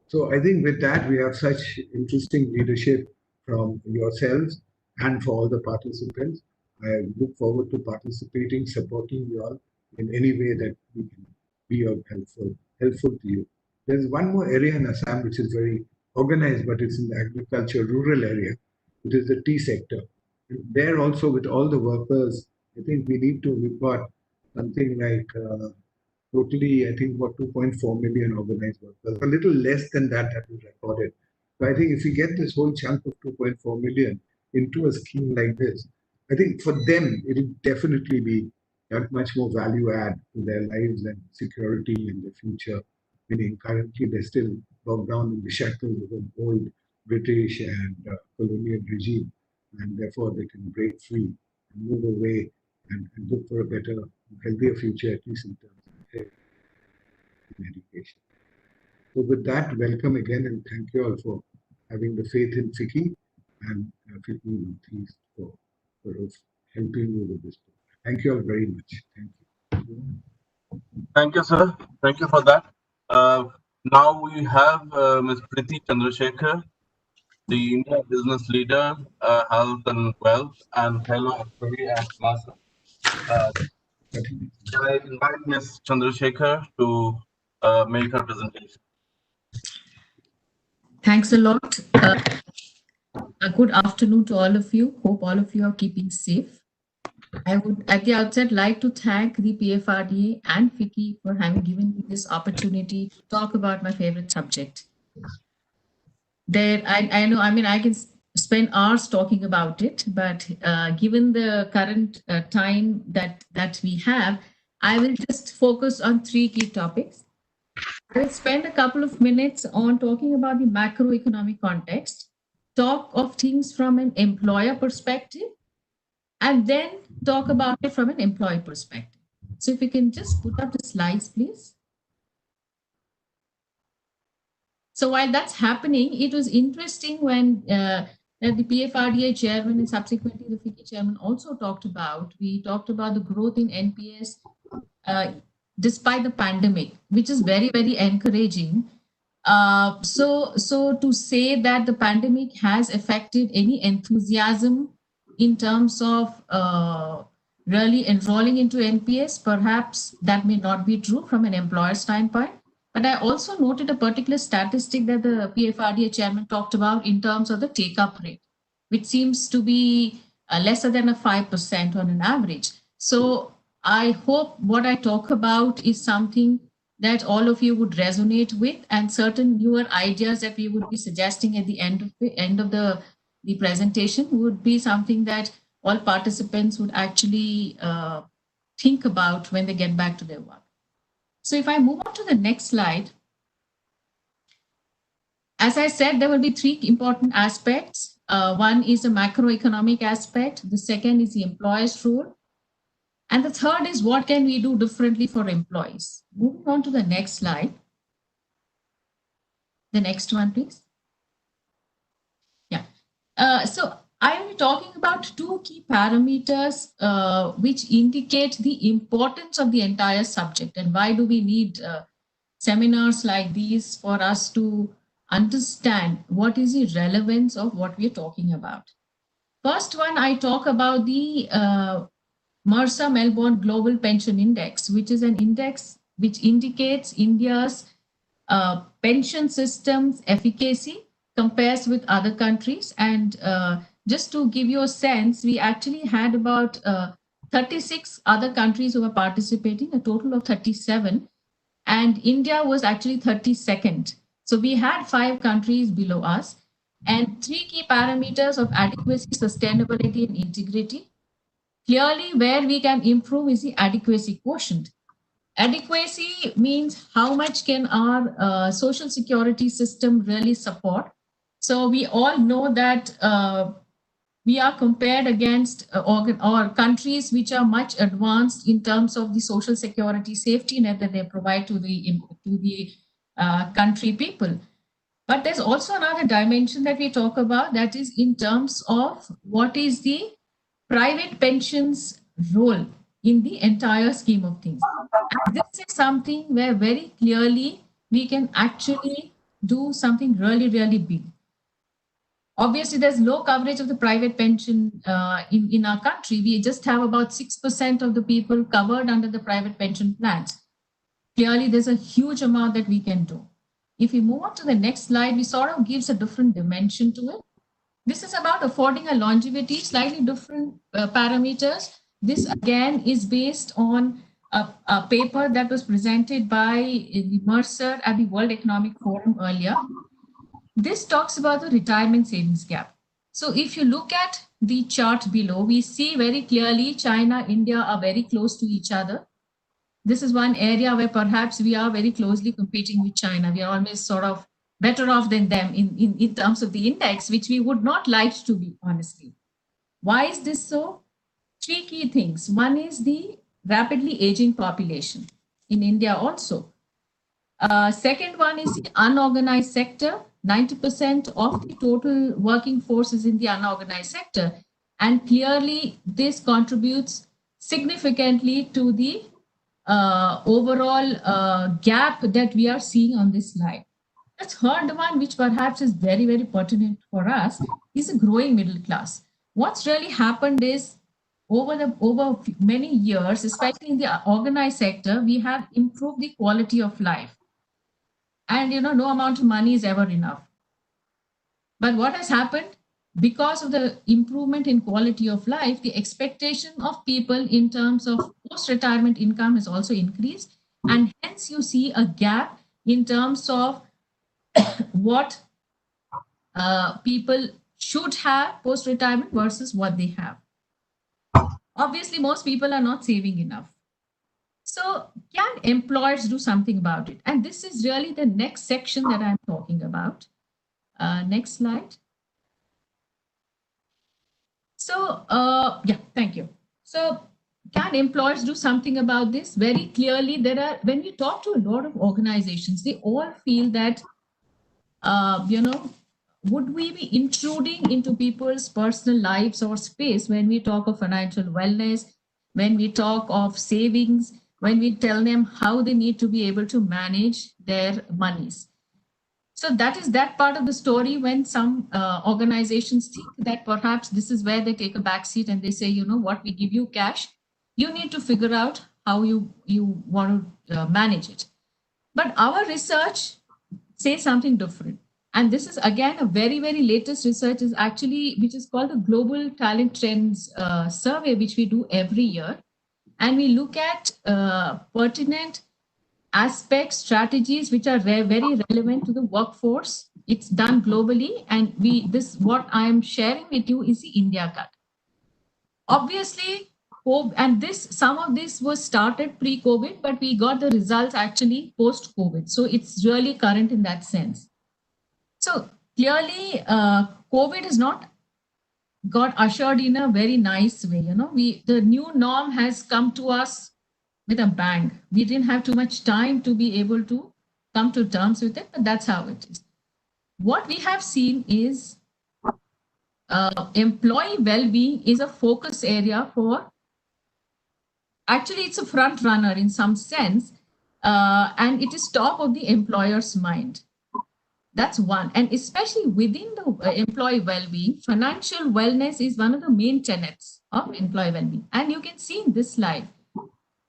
So I think with that, we have such interesting leadership from yourselves and for all the participants. I look forward to participating, supporting you all in any way that we can be of helpful to you. There's one more area in Assam which is very organized, but it's in the agriculture rural area. It is the tea sector. And there also with all the workers, I think we've got something like totally, I think, about 2.4 million organized workers, a little less than that was recorded. So I think if we get this whole chunk of 2.4 million into a scheme like this, I think for them, it will definitely be that much more value add to their lives and security in the future. Meaning currently they're still bogged down in the shackles of an old British and colonial regime, and therefore they can break free and move away and look for a better, healthier future, at least in terms of health and education. So with that, welcome again and thank you all for having the faith in FICCI and FICCI Northeast for helping you with this program. Thank you all very much. Thank you. Thank you, sir. Thank you for that. Now we have Ms. Priti Chandrasekhar, the India Business Leader, Health and Wealth, and Fellow Actuary at NASA. I invite Ms. Chandrasekhar to make her presentation. Thanks a lot. A good afternoon to all of you. Hope all of you are keeping safe. I would at the outset like to thank the PFRDA and FICCI for having given me this opportunity to talk about my favorite subject. I know, I mean, I can spend hours talking about it, but given the current time that we have, I will just focus on three key topics. I will spend a couple of minutes on talking about the macroeconomic context, talk of things from an employer perspective, and then talk about it from an employee perspective. So if you can just put up the slides, please. So while that's happening, it was interesting when the PFRDA chairman and subsequently the FICCI chairman also talked about, we talked about the growth in NPS despite the pandemic, which is very, very encouraging. So to say that the pandemic has affected any enthusiasm in terms of really enrolling into NPS, perhaps that may not be true from an employer standpoint. But I also noted a particular statistic that the PFRDA chairman talked about in terms of the take-up rate, which seems to be lesser than a 5% on an average. So I hope what I talk about is something that all of you would resonate with, and certain newer ideas that we would be suggesting at the end of the presentation would be something that all participants would actually think about when they get back to their work. So if I move on to the next slide, as I said, there will be three important aspects. One is the macroeconomic aspect. The second is the employer's role. And the third is what can we do differently for employees. Moving on to the next slide. The next one, please. Yeah. So I will be talking about two key parameters which indicate the importance of the entire subject and why do we need seminars like these for us to understand what is the relevance of what we are talking about. First one, I talk about the Mercer Melbourne Global Pension Index, which is an index which indicates India's pension system's efficacy compares with other countries. And just to give you a sense, we actually had about 36 other countries who were participating, a total of 37. And India was actually 32nd. So we had 5 countries below us. And 3 key parameters of adequacy, sustainability, and integrity. Clearly, where we can improve is the adequacy quotient. Adequacy means how much can our social security system really support. So we all know that we are compared against or countries which are much advanced in terms of the social security safety net that they provide to the country people. But there's also another dimension that we talk about, that is in terms of what is the private pensions role in the entire scheme of things. And this is something where very clearly we can actually do something really, really big. Obviously, there's low coverage of the private pension in our country. We just have about 6% of the people covered under the private pension plans. Clearly, there's a huge amount that we can do. If we move on to the next slide, we sort of gives a different dimension to it. This is about affording a longevity, slightly different parameters. This again is based on a paper that was presented by the Mercer at the World Economic Forum earlier. This talks about the retirement savings gap. So if you look at the chart below, we see very clearly China, India are very close to each other. This is one area where perhaps we are very closely competing with China. We are always sort of better off than them in terms of the index, which we would not like to be, honestly. Why is this so? 3 key things. One is the rapidly aging population in India also. Second one is the unorganized sector. 90% of the total working force is in the unorganized sector. And clearly, this contributes significantly to the overall gap that we are seeing on this slide. The third one, which perhaps is very, very pertinent for us, is a growing middle class. What's really happened is over many years, especially in the organized sector, we have improved the quality of life. And no amount of money is ever enough. But what has happened? Because of the improvement in quality of life, the expectation of people in terms of post-retirement income has also increased. And hence you see a gap in terms of what people should have post-retirement versus what they have. Obviously, most people are not saving enough. So can employers do something about it? And this is really the next section that I'm talking about. Next slide. So, yeah, thank you. So can employers do something about this? Very clearly, when we talk to a lot of organizations, they all feel that, would we be intruding into people's personal lives or space when we talk of financial wellness, when we talk of savings, when we tell them how they need to be able to manage their monies? So that is that part of the story when some organizations think that perhaps this is where they take a backseat and they say, you know what, we give you cash, you need to figure out how you want to manage it. But our research says something different. And this is again a very, very latest research is actually, which is called the Global Talent Trends Survey, which we do every year. And we look at pertinent aspects, strategies which are very relevant to the workforce. It's done globally, and what I'm sharing with you is the India cut. Obviously, and some of this was started pre-COVID, but we got the results actually post-COVID. So it's really current in that sense. So clearly, COVID has not got ushered in a very nice way. The new norm has come to us with a bang. We didn't have too much time to be able to come to terms with it, but that's how it is. What we have seen is employee well-being is a focus area for, actually it's a front runner in some sense, and it is top of the employer's mind. That's one. And especially within the employee well-being, financial wellness is one of the main tenets of employee well-being. And you can see in this slide,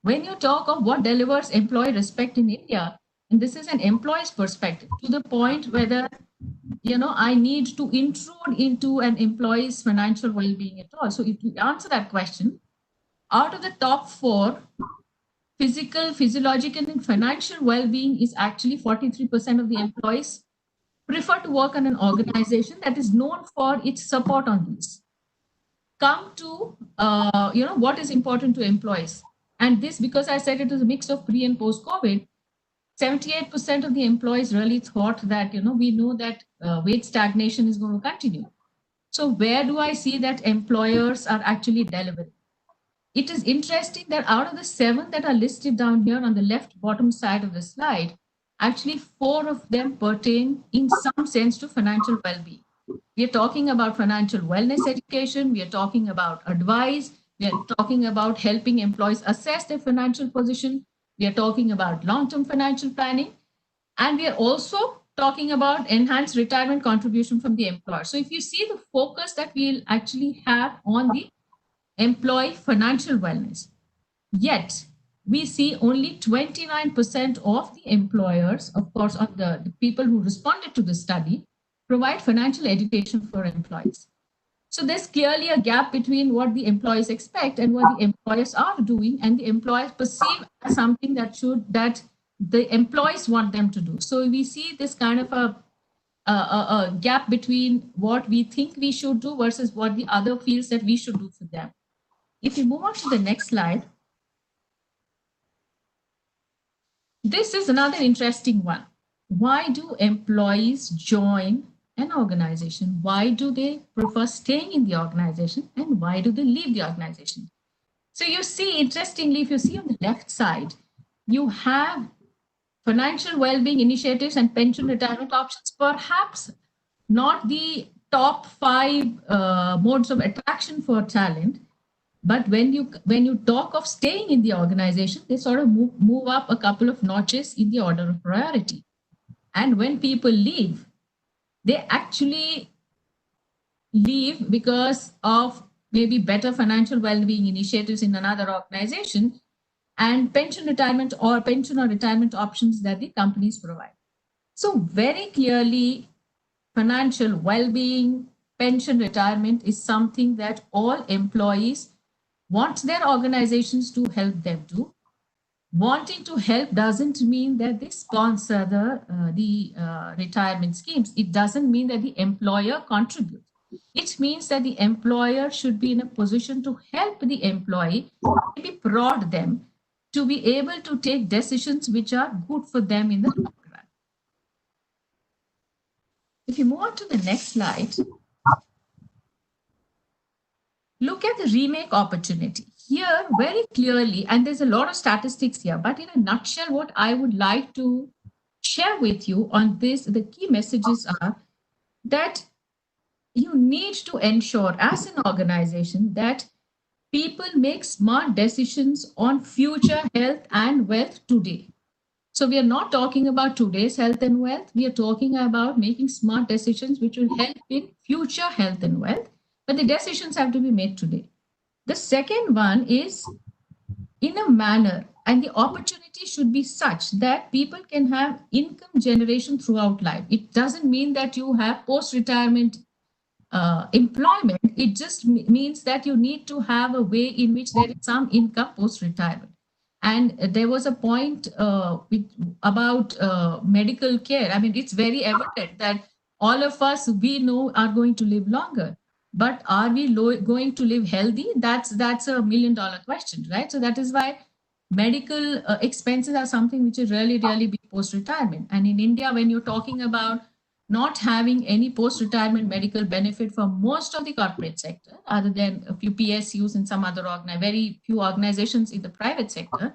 when you talk of what delivers employee respect in India, and this is an employee's perspective, to the point whether, I need to intrude into an employee's financial well-being at all. So if you answer that question, out of the top 4, physical, physiological, and financial well-being is actually 43% of the employees prefer to work in an organization that is known for its support on these. Come to, what is important to employees. And this, because I said it is a mix of pre and post COVID, 78% of the employees really thought that, we know that wage stagnation is going to continue. So where do I see that employers are actually delivering? It is interesting that out of the 7 that are listed down here on the left bottom side of the slide, actually 4 of them pertain in some sense to financial well-being. We are talking about financial wellness education. We are talking about advice. We are talking about helping employees assess their financial position. We are talking about long-term financial planning. And we are also talking about enhanced retirement contribution from the employer. So if you see the focus that we'll actually have on the employee financial wellness, yet we see only 29% of the employers, of course, of the people who responded to the study, provide financial education for employees. So there's clearly a gap between what the employees expect and what the employers are doing, and the employers perceive as something that the employees want them to do. So we see this kind of a gap between what we think we should do versus what the other feels that we should do for them. If you move on to the next slide, this is another interesting one. Why do employees join an organization? Why do they prefer staying in the organization, and why do they leave the organization? So you see, interestingly, if you see on the left side, you have financial well-being initiatives and pension retirement options, perhaps not the top 5 modes of attraction for talent. But when you talk of staying in the organization, they sort of move up a couple of notches in the order of priority. And when people leave, they actually leave because of maybe better financial well-being initiatives in another organization and pension or retirement options that the companies provide. So very clearly, financial well-being, pension, retirement is something that all employees want their organizations to help them do. Wanting to help doesn't mean that they sponsor the retirement schemes. It doesn't mean that the employer contributes. It means that the employer should be in a position to help the employee, maybe prod them to be able to take decisions which are good for them in the long run. If you move on to the next slide, look at the remake opportunity. Here, very clearly, and there's a lot of statistics here, but in a nutshell, what I would like to share with you on this, the key messages are that you need to ensure as an organization that people make smart decisions on future health and wealth today. So we are not talking about today's health and wealth. We are talking about making smart decisions which will help in future health and wealth. But the decisions have to be made today. The second one is in a manner, and the opportunity should be such that people can have income generation throughout life. It doesn't mean that you have post-retirement employment. It just means that you need to have a way in which there is some income post-retirement. And there was a point about medical care. I mean, it's very evident that all of us we know are going to live longer, but are we going to live healthy? That's $1 million question, right? So that is why medical expenses are something which is really big post-retirement. And in India, when you're talking about not having any post-retirement medical benefit for most of the corporate sector, other than a few PSUs and some other very few organizations in the private sector,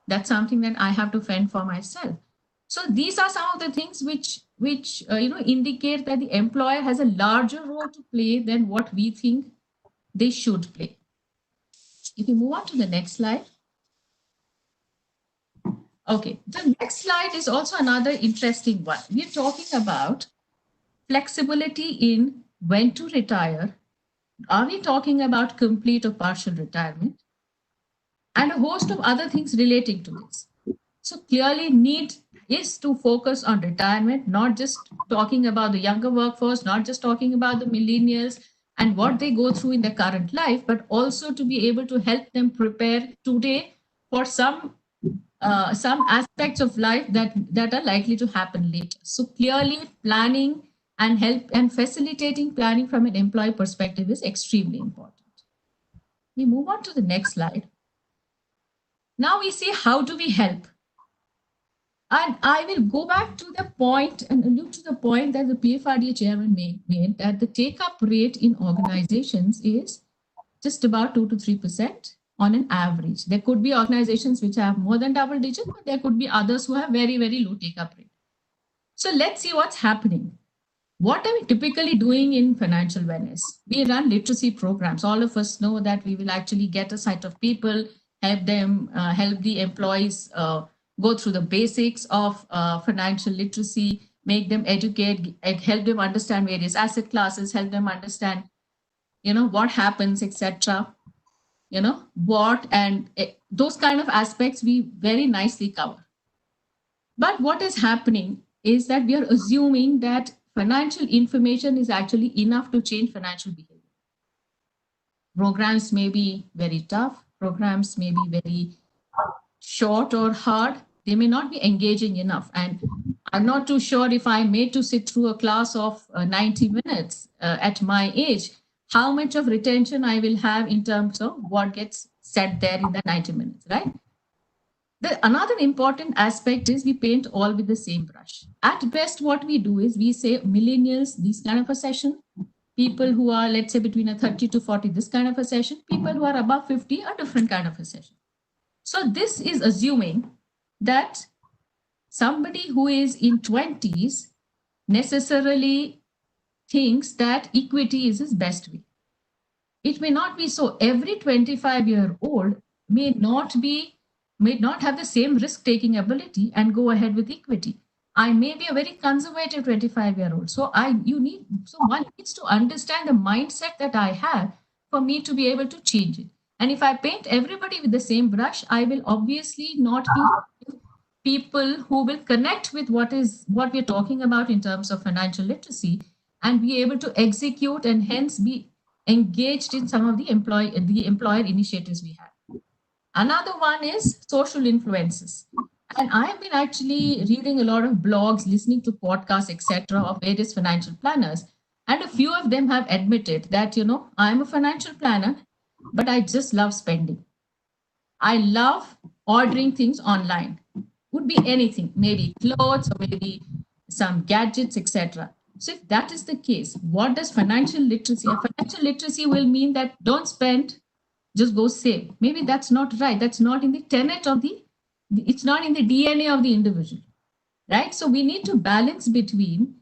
that's something that I have to fend for myself. So these are some of the things which indicate that the employer has a larger role to play than what we think they should play. If you move on to the next slide. Okay, the next slide is also another interesting one. We're talking about flexibility in when to retire. Are we talking about complete or partial retirement? And a host of other things relating to this. So clearly need is to focus on retirement, not just talking about the younger workforce, not just talking about the millennials and what they go through in their current life, but also to be able to help them prepare today for some aspects of life that are likely to happen later. So clearly planning and help and facilitating planning from an employee perspective is extremely important. We move on to the next slide. Now we see how do we help. And I will go back to the point and allude to the point that the PFRDA chairman made that the take-up rate in organizations is just about 2 to 3% on an average. There could be organizations which have more than double digit, but there could be others who have very low take-up rate. So let's see what's happening. What are we typically doing in financial wellness? We run literacy programs. All of us know that we will actually get a set of people, help them, help the employees go through the basics of financial literacy, make them educate, help them understand various asset classes, help them understand, what happens, etc. What and those kind of aspects we very nicely cover. But what is happening is that we are assuming that financial information is actually enough to change financial behavior. Programs may be very tough. Programs may be very short or hard. They may not be engaging enough. And I'm not too sure if I'm made to sit through a class of 90 minutes at my age, how much of retention I will have in terms of what gets said there in the 90 minutes, right? Another important aspect is we paint all with the same brush. At best, what we do is we say millennials, this kind of a session, people who are, let's say, between a 30 to 40, this kind of a session, people who are above 50, a different kind of a session. So this is assuming that somebody who is in 20s necessarily thinks that equity is his best way. It may not be so. Every 25-year-old may not have the same risk-taking ability and go ahead with equity. I may be a very conservative 25-year-old. So one needs to understand the mindset that I have for me to be able to change it. And if I paint everybody with the same brush, I will obviously not be people who will connect with what we're talking about in terms of financial literacy and be able to execute and hence be engaged in some of the employer initiatives we have. Another one is social influences. And I have been actually reading a lot of blogs, listening to podcasts, etc., of various financial planners. And a few of them have admitted that, I'm a financial planner, but I just love spending. I love ordering things online. Would be anything, maybe clothes or maybe some gadgets, etc. So if that is the case, what does financial literacy? Financial literacy will mean that don't spend, just go save. Maybe that's not right. That's not in the tenet of it's not in the DNA of the individual, right? So we need to balance between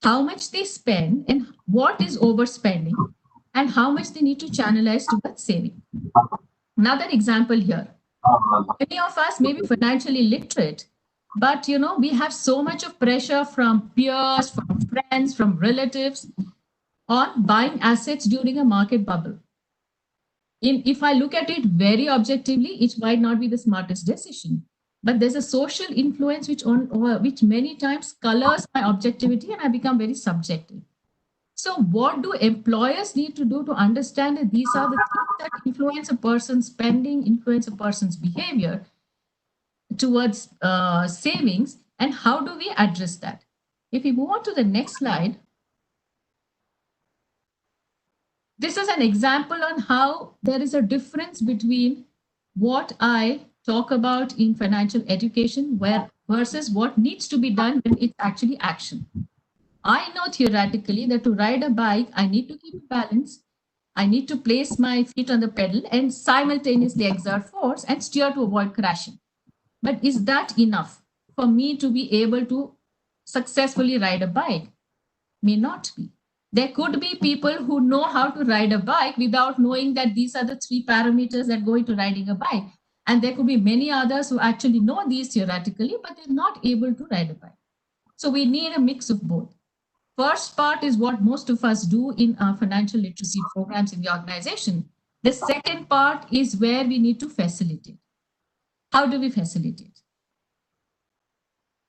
how much they spend and what is overspending and how much they need to channelize towards saving. Another example here. Many of us may be financially literate, but we have so much of pressure from peers, from friends, from relatives on buying assets during a market bubble. If I look at it very objectively, it might not be the smartest decision, but there's a social influence which many times colors my objectivity and I become very subjective. So what do employers need to do to understand that these are the things that influence a person's spending, influence a person's behavior towards savings, and how do we address that? If we move on to the next slide, this is an example on how there is a difference between what I talk about in financial education versus what needs to be done when it's actually action. I know theoretically that to ride a bike, I need to keep balance. I need to place my feet on the pedal and simultaneously exert force and steer to avoid crashing. But is that enough for me to be able to successfully ride a bike? May not be. There could be people who know how to ride a bike without knowing that these are the 3 parameters that go into riding a bike. And there could be many others who actually know these theoretically, but they're not able to ride a bike. So we need a mix of both. First part is what most of us do in our financial literacy programs in the organization. The second part is where we need to facilitate. How do we facilitate?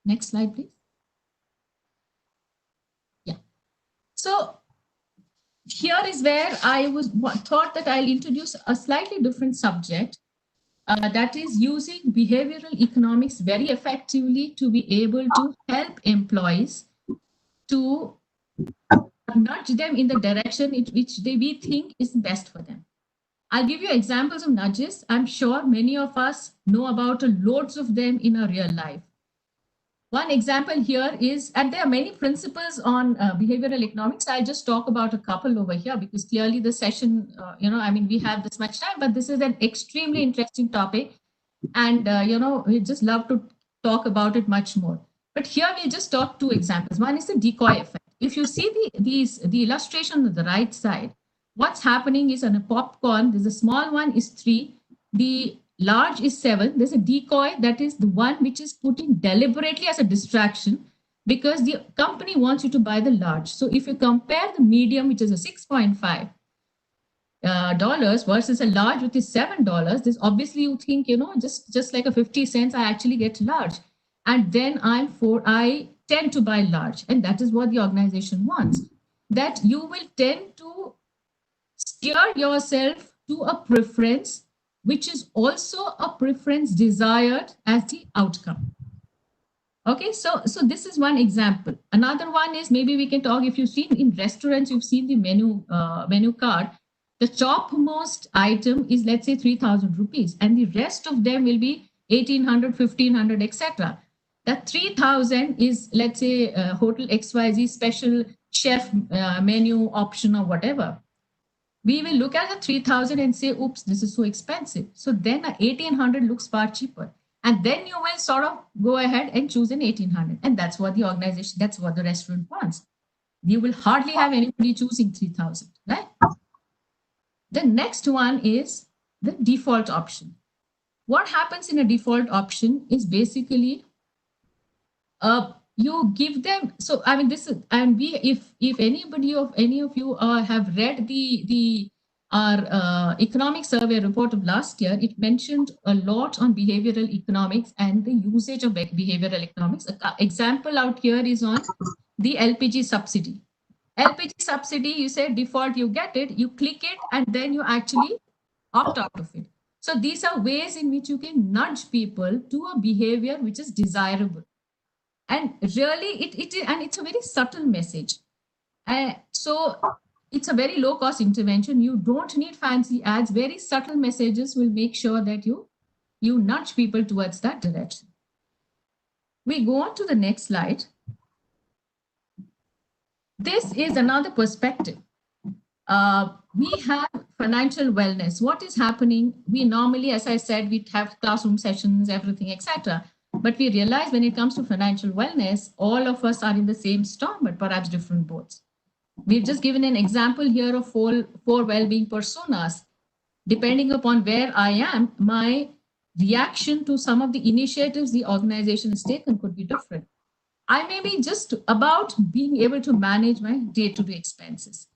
Next slide, please. Yeah. So here is where I thought that I'll introduce a slightly different subject, that is using behavioral economics very effectively to be able to help employees to nudge them in the direction which we think is best for them. I'll give you examples of nudges. I'm sure many of us know about loads of them in our real life. One example here is, and there are many principles on behavioral economics. I'll just talk about a couple over here because clearly the session, we have this much time, but this is an extremely interesting topic. And, we just love to talk about it much more. But here we'll just talk 2 examples. One is the decoy effect. If you see the illustration on the right side, what's happening is on a popcorn, there's a small one is 3, the large is 7. There's a decoy, that is the one which is put in deliberately as a distraction because the company wants you to buy the large. So if you compare the medium, which is a $6.5 versus a large, which is $7, this obviously you think, just like a 50 cents, I actually get large. And then I tend to buy large. And that is what the organization wants, that you will tend to steer yourself to a preference, which is also a preference desired as the outcome. Okay, so this is one example. Another one is, maybe we can talk, if you've seen in restaurants, you've seen the menu card, the topmost item is, let's say, 3,000 rupees, and the rest of them will be 1,800, 1,500, etc. That 3,000 is, let's say, Hotel XYZ special chef menu option or whatever. We will look at the 3,000 and say, oops, this is so expensive. So then a 1,800 looks far cheaper. And then you will sort of go ahead and choose an 1,800. And that's what the organization, that's what the restaurant wants. You will hardly have anybody choosing 3,000, right? The next one is the default option. What happens in a default option is basically you give them. So I mean, this is, and we, if any of you have read the our economic survey report of last year, it mentioned a lot on behavioral economics and the usage of behavioral economics. Example out here is on the LPG subsidy. LPG subsidy, you say default, you get it, you click it, and then you actually opt out of it. So these are ways in which you can nudge people to a behavior which is desirable. And really, it's a very subtle message. So it's a very low cost intervention. You don't need fancy ads. Very subtle messages will make sure that you nudge people towards that direction. We go on to the next slide. This is another perspective. We have financial wellness. What is happening? We normally, as I said, we have classroom sessions, everything, etc. But we realize when it comes to financial wellness, all of us are in the same storm, but perhaps different boats. We've just given an example here of four well-being personas. Depending upon where I am, my reaction to some of the initiatives the organization has taken could be different. I may be just about being able to manage my day-to-day expenses.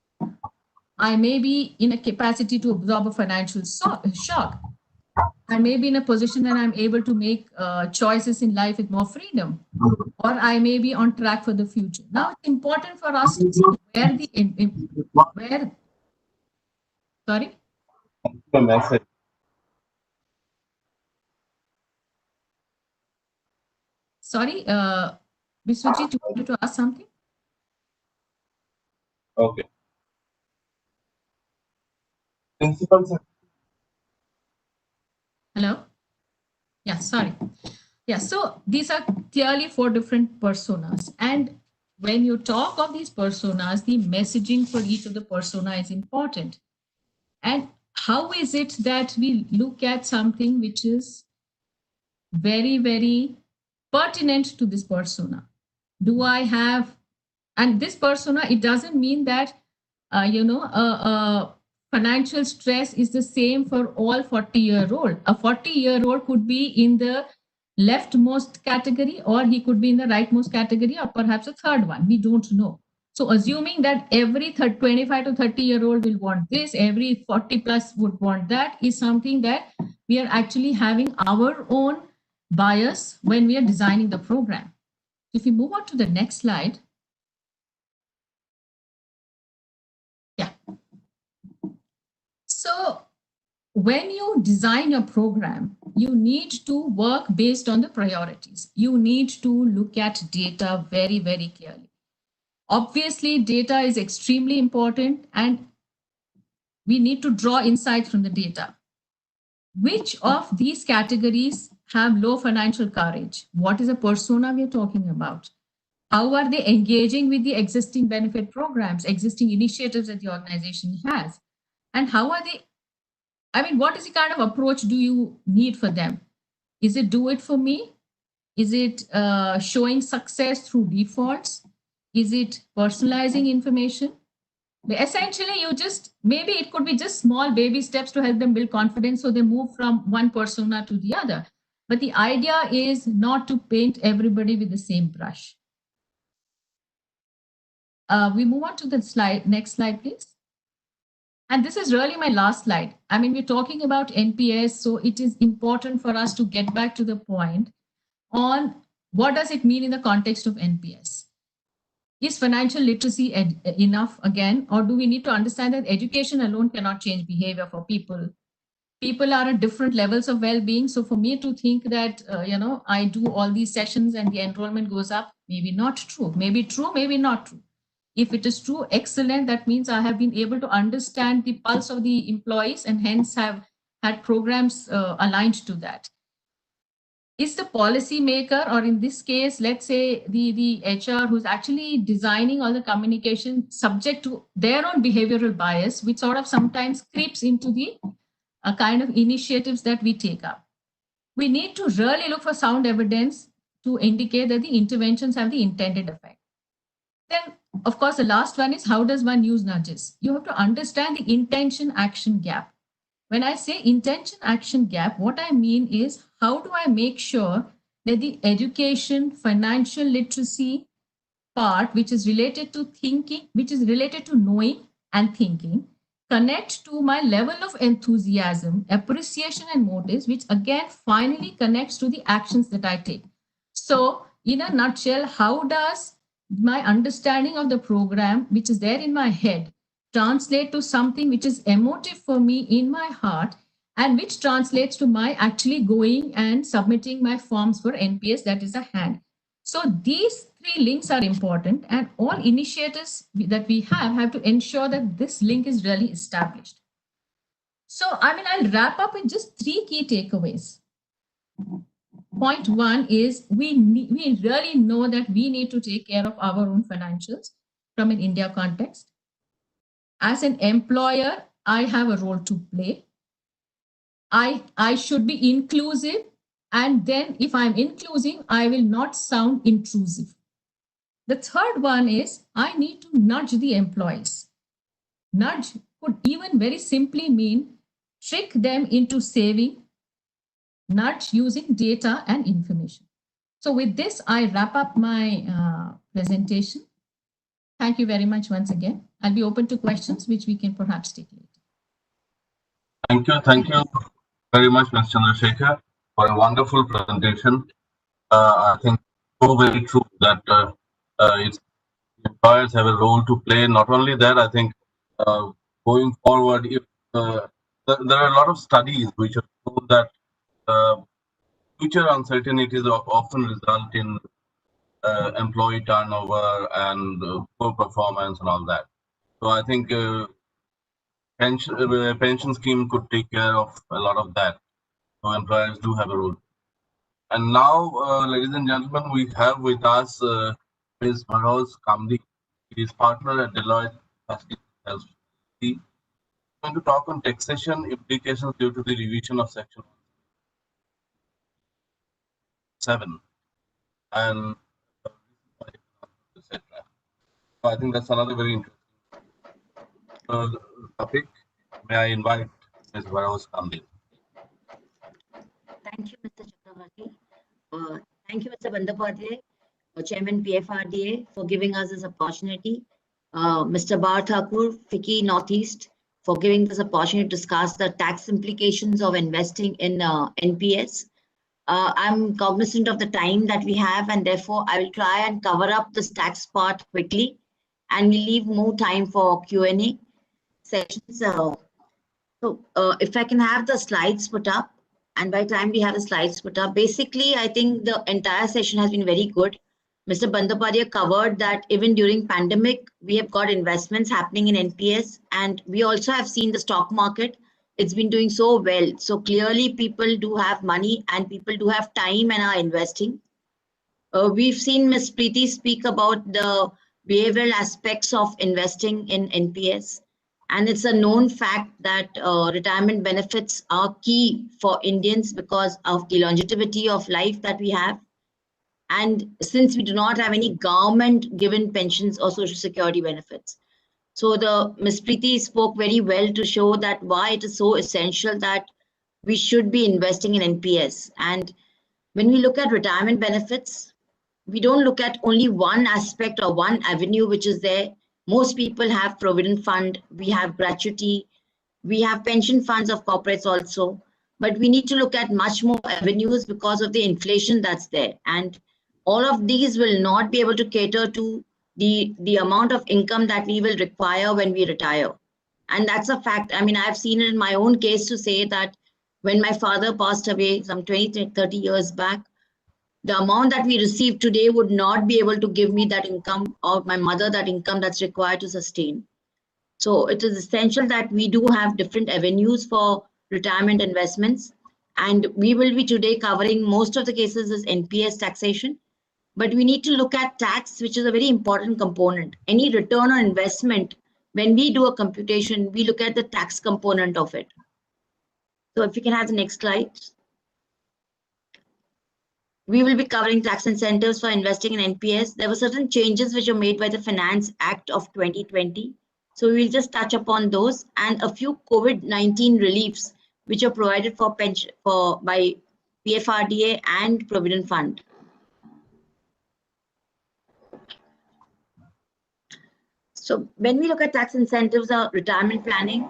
I may be in a capacity to absorb a financial shock. I may be in a position that I'm able to make choices in life with more freedom, or I may be on track for the future. Now, it's important for us to see sorry? The message. Sorry, Biswajit, you wanted to ask something? Okay. Principles. Hello? Yeah, sorry. Yeah, so these are clearly 4 different personas. And when you talk of these personas, the messaging for each of the persona is important. And how is it that we look at something which is very, very pertinent to this persona? Do I have, and this persona, it doesn't mean that, financial stress is the same for all 40-year-old. A 40-year-old could be in the leftmost category, or he could be in the rightmost category, or perhaps a third one. We don't know. So assuming that every 25 to 30-year-old will want this, every 40 plus would want that, is something that we are actually having our own bias when we are designing the program. If we move on to the next slide. Yeah. So when you design your program, you need to work based on the priorities. You need to look at data very, very clearly. Obviously, data is extremely important, and we need to draw insights from the data. Which of these categories have low financial courage? What is the persona we are talking about? How are they engaging with the existing benefit programs, existing initiatives that the organization has? And how are they, I mean, what is the kind of approach do you need for them? Is it do it for me? Is it showing success through defaults? Is it personalizing information? Essentially, you just, maybe it could be just small baby steps to help them build confidence so they move from one persona to the other. But the idea is not to paint everybody with the same brush. We move on to the slide. Next slide, please. And this is really my last slide. I mean, we're talking about NPS, so it is important for us to get back to the point on what does it mean in the context of NPS. Is financial literacy enough again, or do we need to understand that education alone cannot change behavior for people? People are at different levels of well-being. So for me to think that, I do all these sessions and the enrollment goes up, maybe not true, maybe not true. If it is true, excellent. That means I have been able to understand the pulse of the employees and hence have had programs aligned to that. Is the policy maker, or in this case, let's say the HR who's actually designing all the communication, subject to their own behavioral bias, which sort of sometimes creeps into the kind of initiatives that we take up? We need to really look for sound evidence to indicate that the interventions have the intended effect. Then, of course, the last one is, how does one use nudges? You have to understand the intention action gap. When I say intention action gap, what I mean is, how do I make sure that the education, financial literacy part, which is related to thinking, which is related to knowing and thinking, connect to my level of enthusiasm, appreciation, and motives, which again finally connects to the actions that I take. So, in a nutshell, how does my understanding of the program, which is there in my head, translate to something which is emotive for me in my heart, and which translates to my actually going and submitting my forms for NPS, that is a hand. So these three links are important, and all initiatives that we have to ensure that this link is really established. So, I'll wrap up with just three key takeaways. Point one is we really know that we need to take care of our own financials from an India context. As an employer, I have a role to play. I should be inclusive, and then if I'm inclusive, I will not sound intrusive. The third one is I need to nudge the employees. Nudge could even very simply mean trick them into saving, nudge using data and information. So with this, I wrap up my presentation. Thank you very much once again. I'll be open to questions, which we can perhaps take later. Thank you very much, Ms. Chandrasekhar, for a wonderful presentation. I think so very true that employers have a role to play. Not only that, I think going forward, if there are a lot of studies which have shown that future uncertainties often result in employee turnover and poor performance and all that. So I think pension scheme could take care of a lot of that. So employers do have a role. And now, ladies and gentlemen, we have with us Ms. Bharoz Kamdi. She is partner at Deloitte. She's going to talk on taxation implications due to the revision of Section 7 and etc. So I think that's another very interesting topic. May I invite Ms. Bharoz Kamdi? Thank you, Mr. Chakravarti. Thank you, Mr. Bandyopadhyay, Chairman PFRDA, for giving us this opportunity. Mr. Bar Thakur, FICCI Northeast, for giving this opportunity to discuss the tax implications of investing in NPS. I'm cognizant of the time that we have, and therefore I will try and cover up this tax part quickly, and we'll leave more time for Q&A sessions. So if I can have the slides put up. And by the time we have the slides put up, basically, I think the entire session has been very good. Mr. Bandyopadhyay covered that even during pandemic, we have got investments happening in NPS, and we also have seen the stock market. It's been doing so well. So clearly, people do have money and people do have time and are investing. We've seen Ms. Preeti speak about the behavioral aspects of investing in NPS. And it's a known fact that retirement benefits are key for Indians because of the longevity of life that we have. And since we do not have any government given pensions or social security benefits. So Ms. Preeti spoke very well to show that why it is so essential that we should be investing in NPS. And when we look at retirement benefits, we don't look at only one aspect or one avenue which is there. Most people have provident fund, we have gratuity, we have pension funds of corporates also, but we need to look at much more avenues because of the inflation that's there. And all of these will not be able to cater to the amount of income that we will require when we retire. And that's a fact. I mean, I've seen it in my own case to say that when my father passed away some 20, 30 years back, the amount that we receive today would not be able to give me that income or my mother that income that's required to sustain. So it is essential that we do have different avenues for retirement investments. And we will be today covering most of the cases as NPS taxation. But we need to look at tax, which is a very important component. Any return on investment, when we do a computation, we look at the tax component of it. So if you can have the next slide. We will be covering tax incentives for investing in NPS. There were certain changes which were made by the Finance Act of 2020. So we will just touch upon those and a few COVID-19 reliefs which are provided for pension by PFRDA and Provident Fund. So when we look at tax incentives or retirement planning,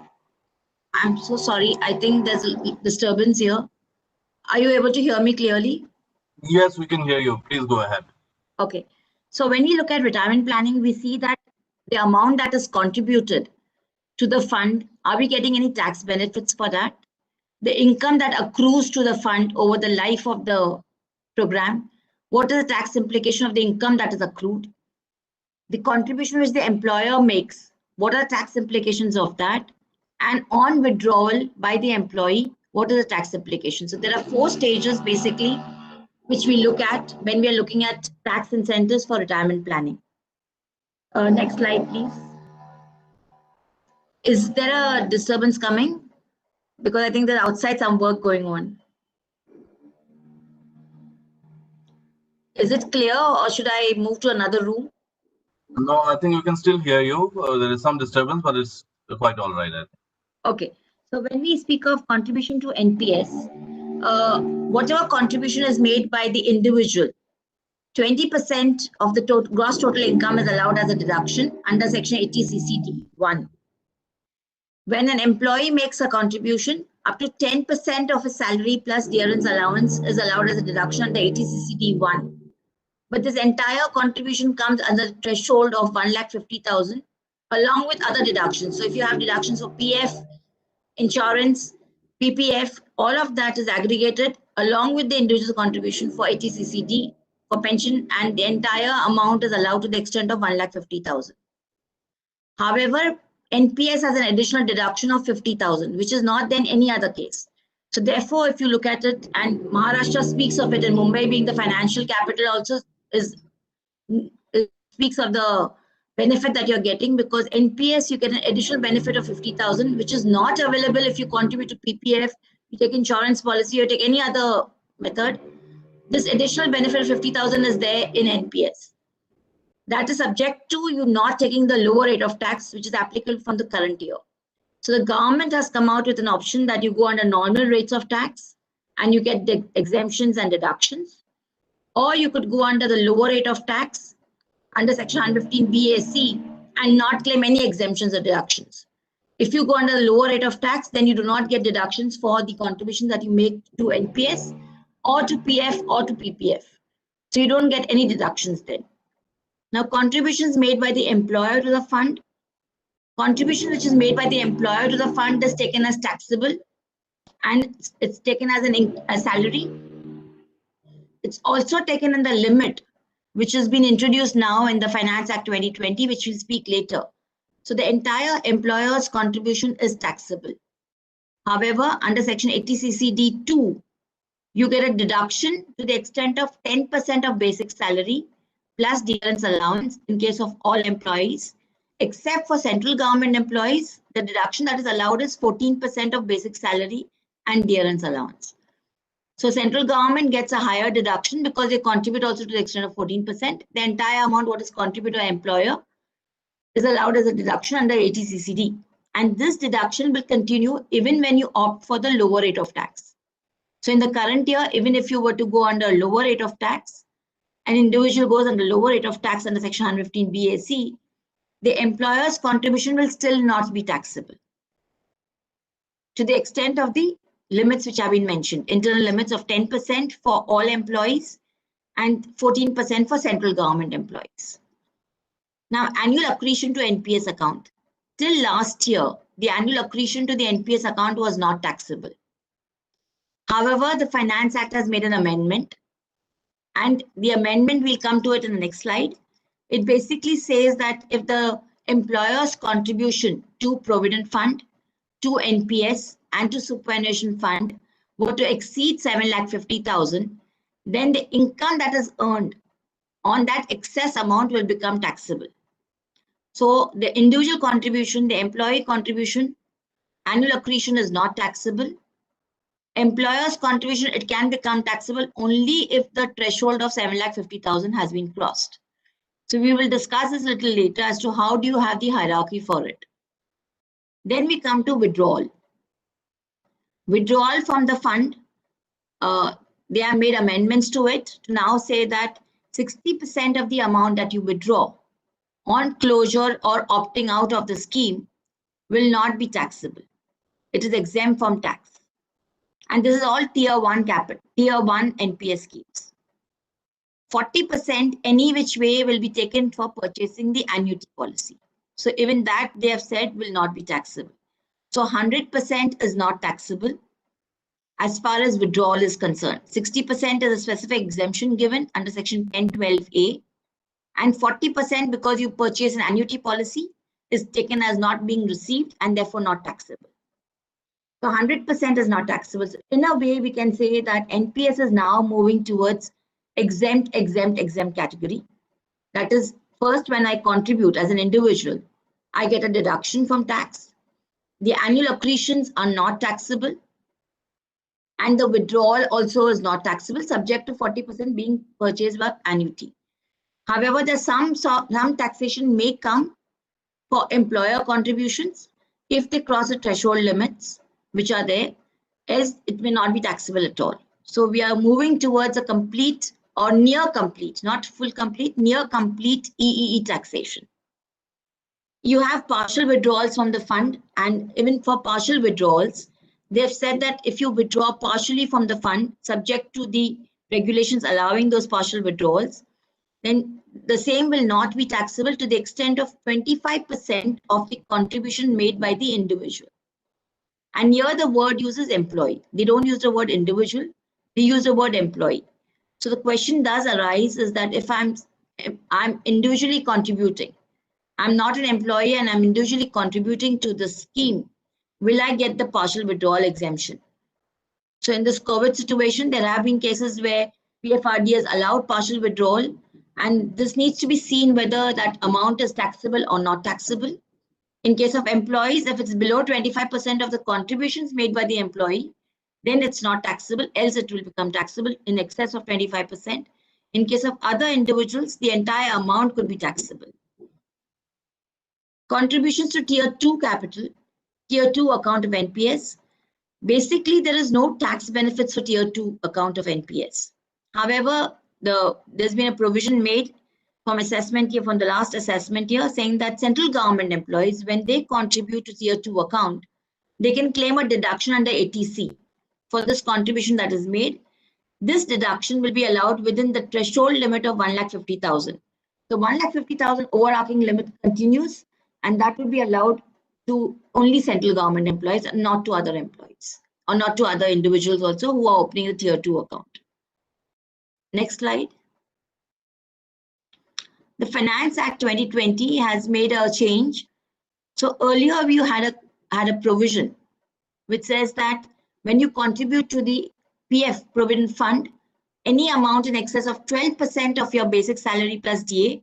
I'm so sorry, I think there's a disturbance here. Are you able to hear me clearly? Yes, we can hear you. Please go ahead. Okay. So when we look at retirement planning, we see that the amount that is contributed to the fund, are we getting any tax benefits for that? The income that accrues to the fund over the life of the program, what is the tax implication of the income that is accrued? The contribution which the employer makes, what are the tax implications of that? And on withdrawal by the employee, what are the tax implications? So there are 4 stages basically, which we look at when we are looking at tax incentives for retirement planning. Next slide, please. Is there a disturbance coming? Because I think there's outside some work going on. Is it clear, or should I move to another room? No, I think we can still hear you. There is some disturbance, but it's quite all right, I think. Okay. So when we speak of contribution to NPS, whatever contribution is made by the individual, 20% of the gross total income is allowed as a deduction under Section 80 CCD1. When an employee makes a contribution, up to 10% of his salary plus dearance allowance is allowed as a deduction under 80 CCD1. But this entire contribution comes under the threshold of 1,50,000 along with other deductions. So if you have deductions for PF, insurance, PPF, all of that is aggregated along with the individual contribution for 80 CCD for pension, and the entire amount is allowed to the extent of 1,50,000. However, NPS has an additional deduction of 50,000, which is not then any other case. So therefore, if you look at it, and Maharashtra speaks of it, and Mumbai being the financial capital also speaks of the benefit that you're getting, because NPS, you get an additional benefit of 50,000, which is not available if you contribute to PPF, you take insurance policy, or take any other method. This additional benefit of 50,000 is there in NPS. That is subject to you not taking the lower rate of tax, which is applicable from the current year. So the government has come out with an option that you go under normal rates of tax and you get the exemptions and deductions, or you could go under the lower rate of tax under Section 115 BAC and not claim any exemptions or deductions. If you go under the lower rate of tax, then you do not get deductions for the contributions that you make to NPS or to PF or to PPF. So you don't get any deductions then. Now, contributions made by the employer to the fund. Contribution which is made by the employer to the fund is taken as taxable, and it's taken as a salary. It's also taken in the limit, which has been introduced now in the Finance Act 2020, which we'll speak later. So the entire employer's contribution is taxable. However, under Section 80 CCD2, you get a deduction to the extent of 10% of basic salary plus dearance allowance in case of all employees, except for central government employees. The deduction that is allowed is 14% of basic salary and dearance allowance. So central government gets a higher deduction because they contribute also to the extent of 14%. The entire amount what is contributed to employer is allowed as a deduction under 80 CCD. And this deduction will continue even when you opt for the lower rate of tax. So in the current year, even if you were to go under lower rate of tax, an individual goes under lower rate of tax under Section 115 BAC, the employer's contribution will still not be taxable to the extent of the limits which have been mentioned, internal limits of 10% for all employees and 14% for central government employees. Now, annual accretion to NPS account. Till last year, the annual accretion to the NPS account was not taxable. However, the Finance Act has made an amendment, and the amendment, we'll come to it in the next slide. It basically says that if the employer's contribution to Provident Fund, to NPS, and to Superannuation Fund were to exceed 7,50,000, then the income that is earned on that excess amount will become taxable. So the individual contribution, the employee contribution, annual accretion is not taxable. Employer's contribution, it can become taxable only if the threshold of 7,50,000 has been crossed. So we will discuss this a little later as to how do you have the hierarchy for it. Then we come to withdrawal. Withdrawal from the fund, they have made amendments to it to now say that 60% of the amount that you withdraw on closure or opting out of the scheme will not be taxable. It is exempt from tax. And this is all tier 1 capital, tier 1 NPS schemes. 40% any which way will be taken for purchasing the annuity policy. So even that they have said will not be taxable. So 100% is not taxable as far as withdrawal is concerned. 60% is a specific exemption given under section 1012A, and 40% because you purchase an annuity policy is taken as not being received and therefore not taxable. So 100% is not taxable. So in a way, we can say that NPS is now moving towards exempt category. That is, first, when I contribute as an individual, I get a deduction from tax. The annual accretions are not taxable. And the withdrawal also is not taxable, subject to 40% being purchased by annuity. However, there's some taxation may come for employer contributions if they cross the threshold limits, which are there, as it may not be taxable at all. So we are moving towards a complete or near complete, not full complete, near complete EEE taxation. You have partial withdrawals from the fund, and even for partial withdrawals, they've said that if you withdraw partially from the fund, subject to the regulations allowing those partial withdrawals, then the same will not be taxable to the extent of 25% of the contribution made by the individual. And here the word uses employee. They don't use the word individual, they use the word employee. So the question does arise is that if I'm individually contributing, I'm not an employee and I'm individually contributing to the scheme, will I get the partial withdrawal exemption? So in this COVID situation, there have been cases where PFRD has allowed partial withdrawal, and this needs to be seen whether that amount is taxable or not taxable. In case of employees, if it's below 25% of the contributions made by the employee, then it's not taxable, else it will become taxable in excess of 25%. In case of other individuals, the entire amount could be taxable. Contributions to tier 2 capital, tier 2 account of NPS. Basically, there is no tax benefits for tier 2 account of NPS. However, there's been a provision made from assessment year, from the last assessment year, saying that central government employees, when they contribute to tier 2 account, they can claim a deduction under ATC for this contribution that is made. This deduction will be allowed within the threshold limit of 1,50,000. So 1,50,000 overarching limit continues, and that will be allowed to only central government employees and not to other employees, or not to other individuals also who are opening a tier 2 account. Next slide. The Finance Act 2020 has made a change. So earlier we had a provision which says that when you contribute to the PF Provident Fund, any amount in excess of 12% of your basic salary plus DA,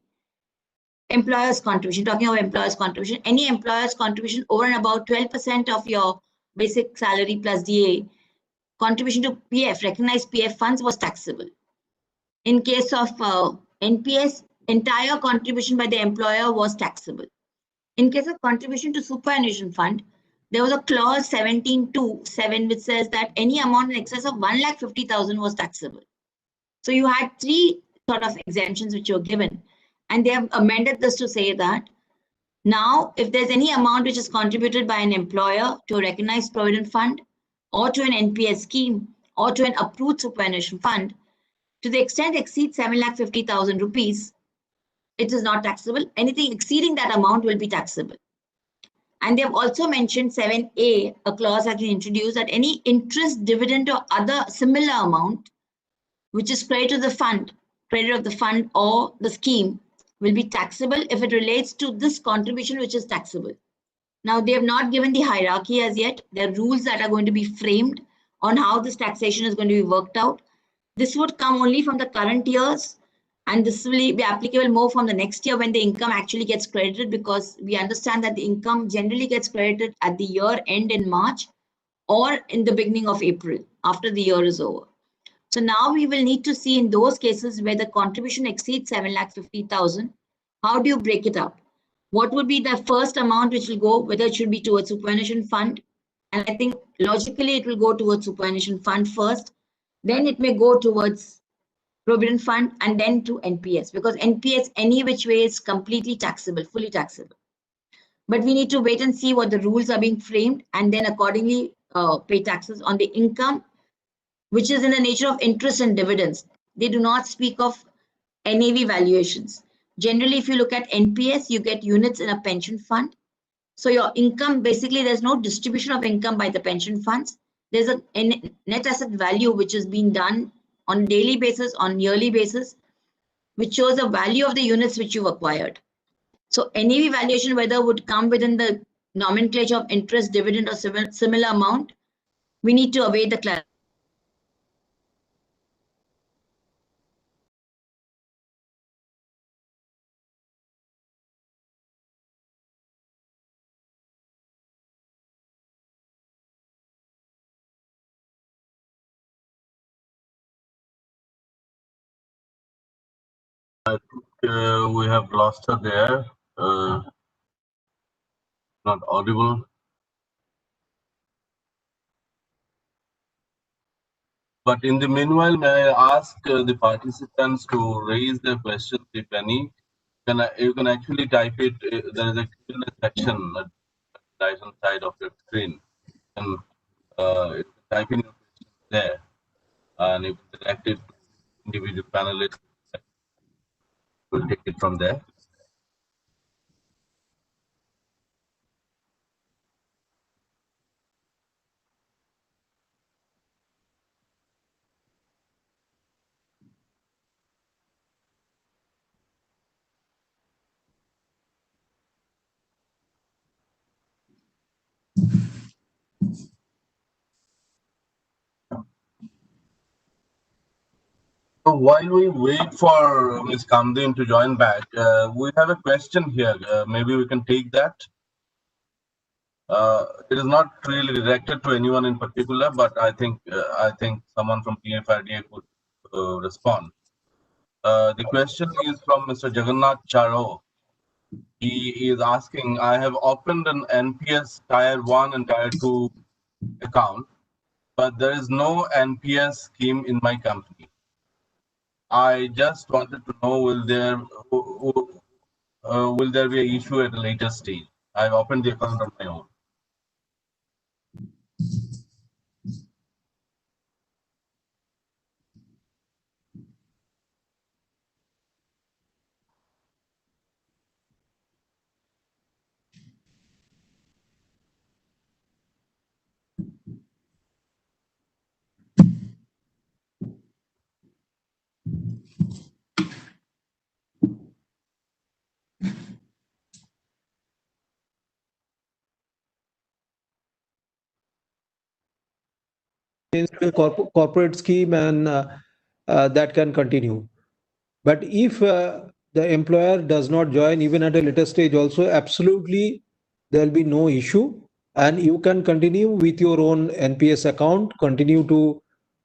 employer's contribution, talking about employer's contribution, any employer's contribution over and about 12% of your basic salary plus DA, contribution to PF, recognized PF funds, was taxable. In case of NPS, entire contribution by the employer was taxable. In case of contribution to superannuation fund, there was a clause 17(2)(7) which says that any amount in excess of 1,50,000 was taxable. So you had 3 sort of exemptions which were given, and they have amended this to say that now if there's any amount which is contributed by an employer to a recognized provident fund or to an NPS scheme or to an approved superannuation fund, to the extent exceeds 7,50,000 rupees, it is not taxable. Anything exceeding that amount will be taxable. And they have also mentioned 7A, a clause has been introduced that any interest, dividend, or other similar amount which is credited to the fund, credit of the fund or the scheme, will be taxable if it relates to this contribution which is taxable. Now, they have not given the hierarchy as yet. There are rules that are going to be framed on how this taxation is going to be worked out. This would come only from the current years, and this will be applicable more from the next year when the income actually gets credited, because we understand that the income generally gets credited at the year end in March or in the beginning of April after the year is over. So now we will need to see in those cases where the contribution exceeds 7,50,000, how do you break it up? What would be the first amount which will go, whether it should be towards superannuation fund? And I think logically it will go towards superannuation fund first. then it may go towards provident fund and then to NPS, because NPS any which way is completely taxable, fully taxable. But we need to wait and see what the rules are being framed and then accordingly pay taxes on the income, which is in the nature of interest and dividends. They do not speak of NAV valuations. Generally, if you look at NPS, you get units in a pension fund. So your income, basically, there's no distribution of income by the pension funds. There's a net asset value which is being done on daily basis, on yearly basis, which shows the value of the units which you've acquired. So NAV valuation, whether would come within the nomenclature of interest, dividend, or similar amount, we need to await the clarification. We have lost her there. Not audible. But in the meanwhile, may I ask the participants to raise their questions, if any. You can actually type it. There is a Q&A section at the right hand side of your screen. You can type in your question there, and if directed to individual panelists, we'll take it from there. So while we wait for Ms. Kamdin to join back, we have a question here. Maybe we can take that. It is not really directed to anyone in particular, but I think someone from PFRDA could respond. The question is from Mr. Jagannath Charo. He is asking, I have opened an NPS Tier 1 and Tier 2 account, but there is no NPS scheme in my company. I just wanted to know, will there be an issue at a later stage? I've opened the account on my own. Corporate scheme, and that can continue. But if the employer does not join even at a later stage also, absolutely there will be no issue, and you can continue with your own NPS account, continue to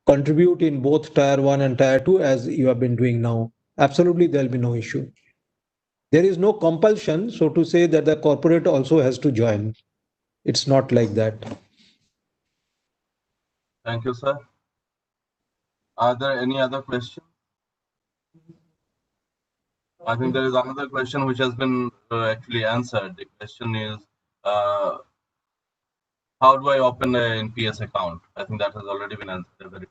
contribute in both Tier 1 and Tier 2 as you have been doing now. Absolutely there will be no issue. There is no compulsion, so to say, that the corporate also has to join. It's not like that. Thank you, sir. Are there any other questions? I think there is another question which has been actually answered. The question is, how do I open an NPS account? I think that has already been answered.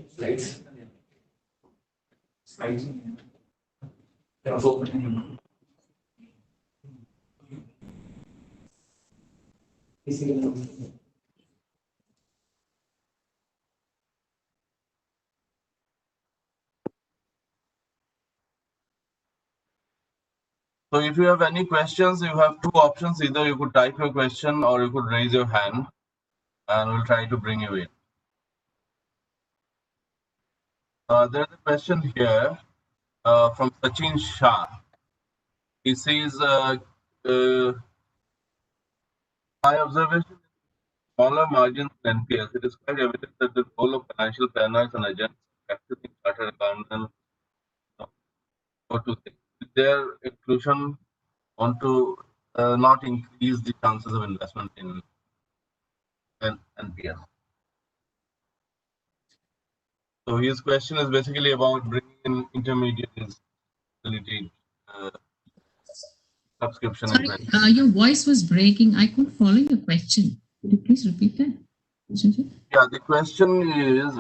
Slides. So if you have any questions, you have two options. Either you could type your question or you could raise your hand and we'll try to bring you in. There's a question here from Sachin Shah. He says, my observation is smaller margins in NPS. It is quite evident that the role of financial planners and agents practicing chartered accountants their inclusion want to not increase the chances of investment in NPS. So his question is basically about bringing in intermediaries, facilitate subscription and Sorry, credit. your voice was breaking. I couldn't follow your question. Could you please repeat that? Yeah, the question is,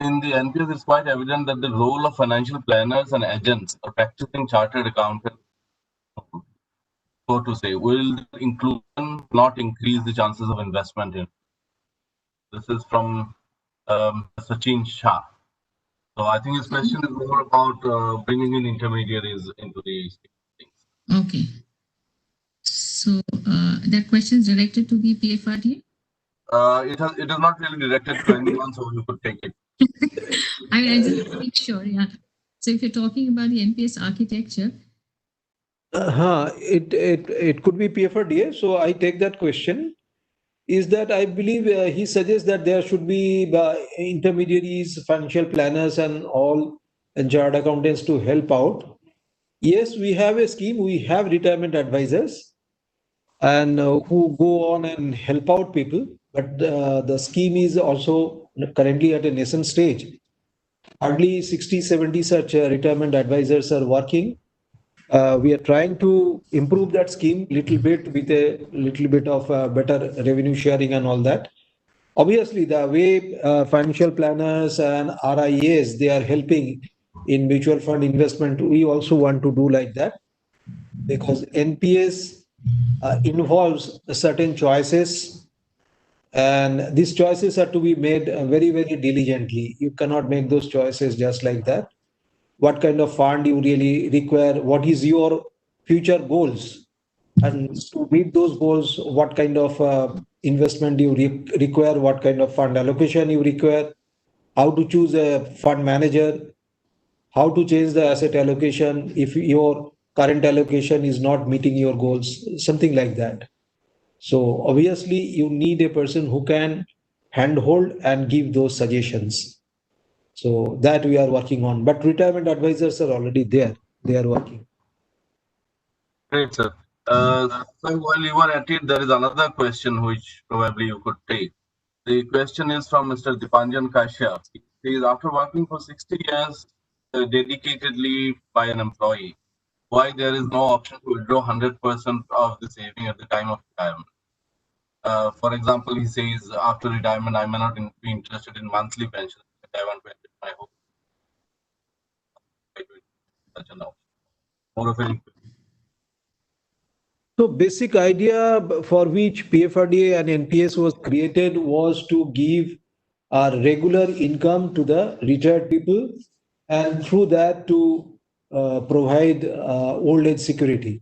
in the NPS, it's quite evident that the role of financial planners and agents or practicing chartered accountants, so to say, will inclusion not increase the chances of investment in? This is from Sachin Shah. So I think his question is more about bringing in intermediaries into these things. Okay. So that question is directed to the PFRDA? It is not really directed to anyone, so you could take it. I mean, I just make sure, yeah. So if you're talking about the NPS architecture, It could be PFRDA. So I take that question. Is that I believe he suggests that there should be intermediaries, financial planners, and all and chartered accountants to help out. Yes, we have a scheme. We have retirement advisors and who go on and help out people. But the scheme is also currently at a nascent stage. Hardly 60, 70 such retirement advisors are working. We are trying to improve that scheme little bit with a little bit of better revenue sharing and all that. Obviously, the way financial planners and RIAs, they are helping in mutual fund investment, we also want to do like that because NPS involves certain choices and these choices are to be made very, very diligently. You cannot make those choices just like that. What kind of fund you really require, what is your future goals, and to meet those goals, what kind of investment you require, what kind of fund allocation you require, how to choose a fund manager, how to change the asset allocation if your current allocation is not meeting your goals, something like that. So obviously you need a person who can handhold and give those suggestions. So that we are working on. But retirement advisors are already there. They are working. Great, sir. So while you were at it, there is another question which probably you could take. The question is from Mr. Dipanjan Kashyap. He says, after working for 60 years dedicatedly by an employee, why there is no option to withdraw 100% of the saving at the time of retirement? For example, he says, after retirement, I may not be interested in monthly pension, but I want to enrich my home. Such an option. More of an So basic idea for which PFRDA and NPS was created was to give a regular income to the retired people and through that to provide old age security.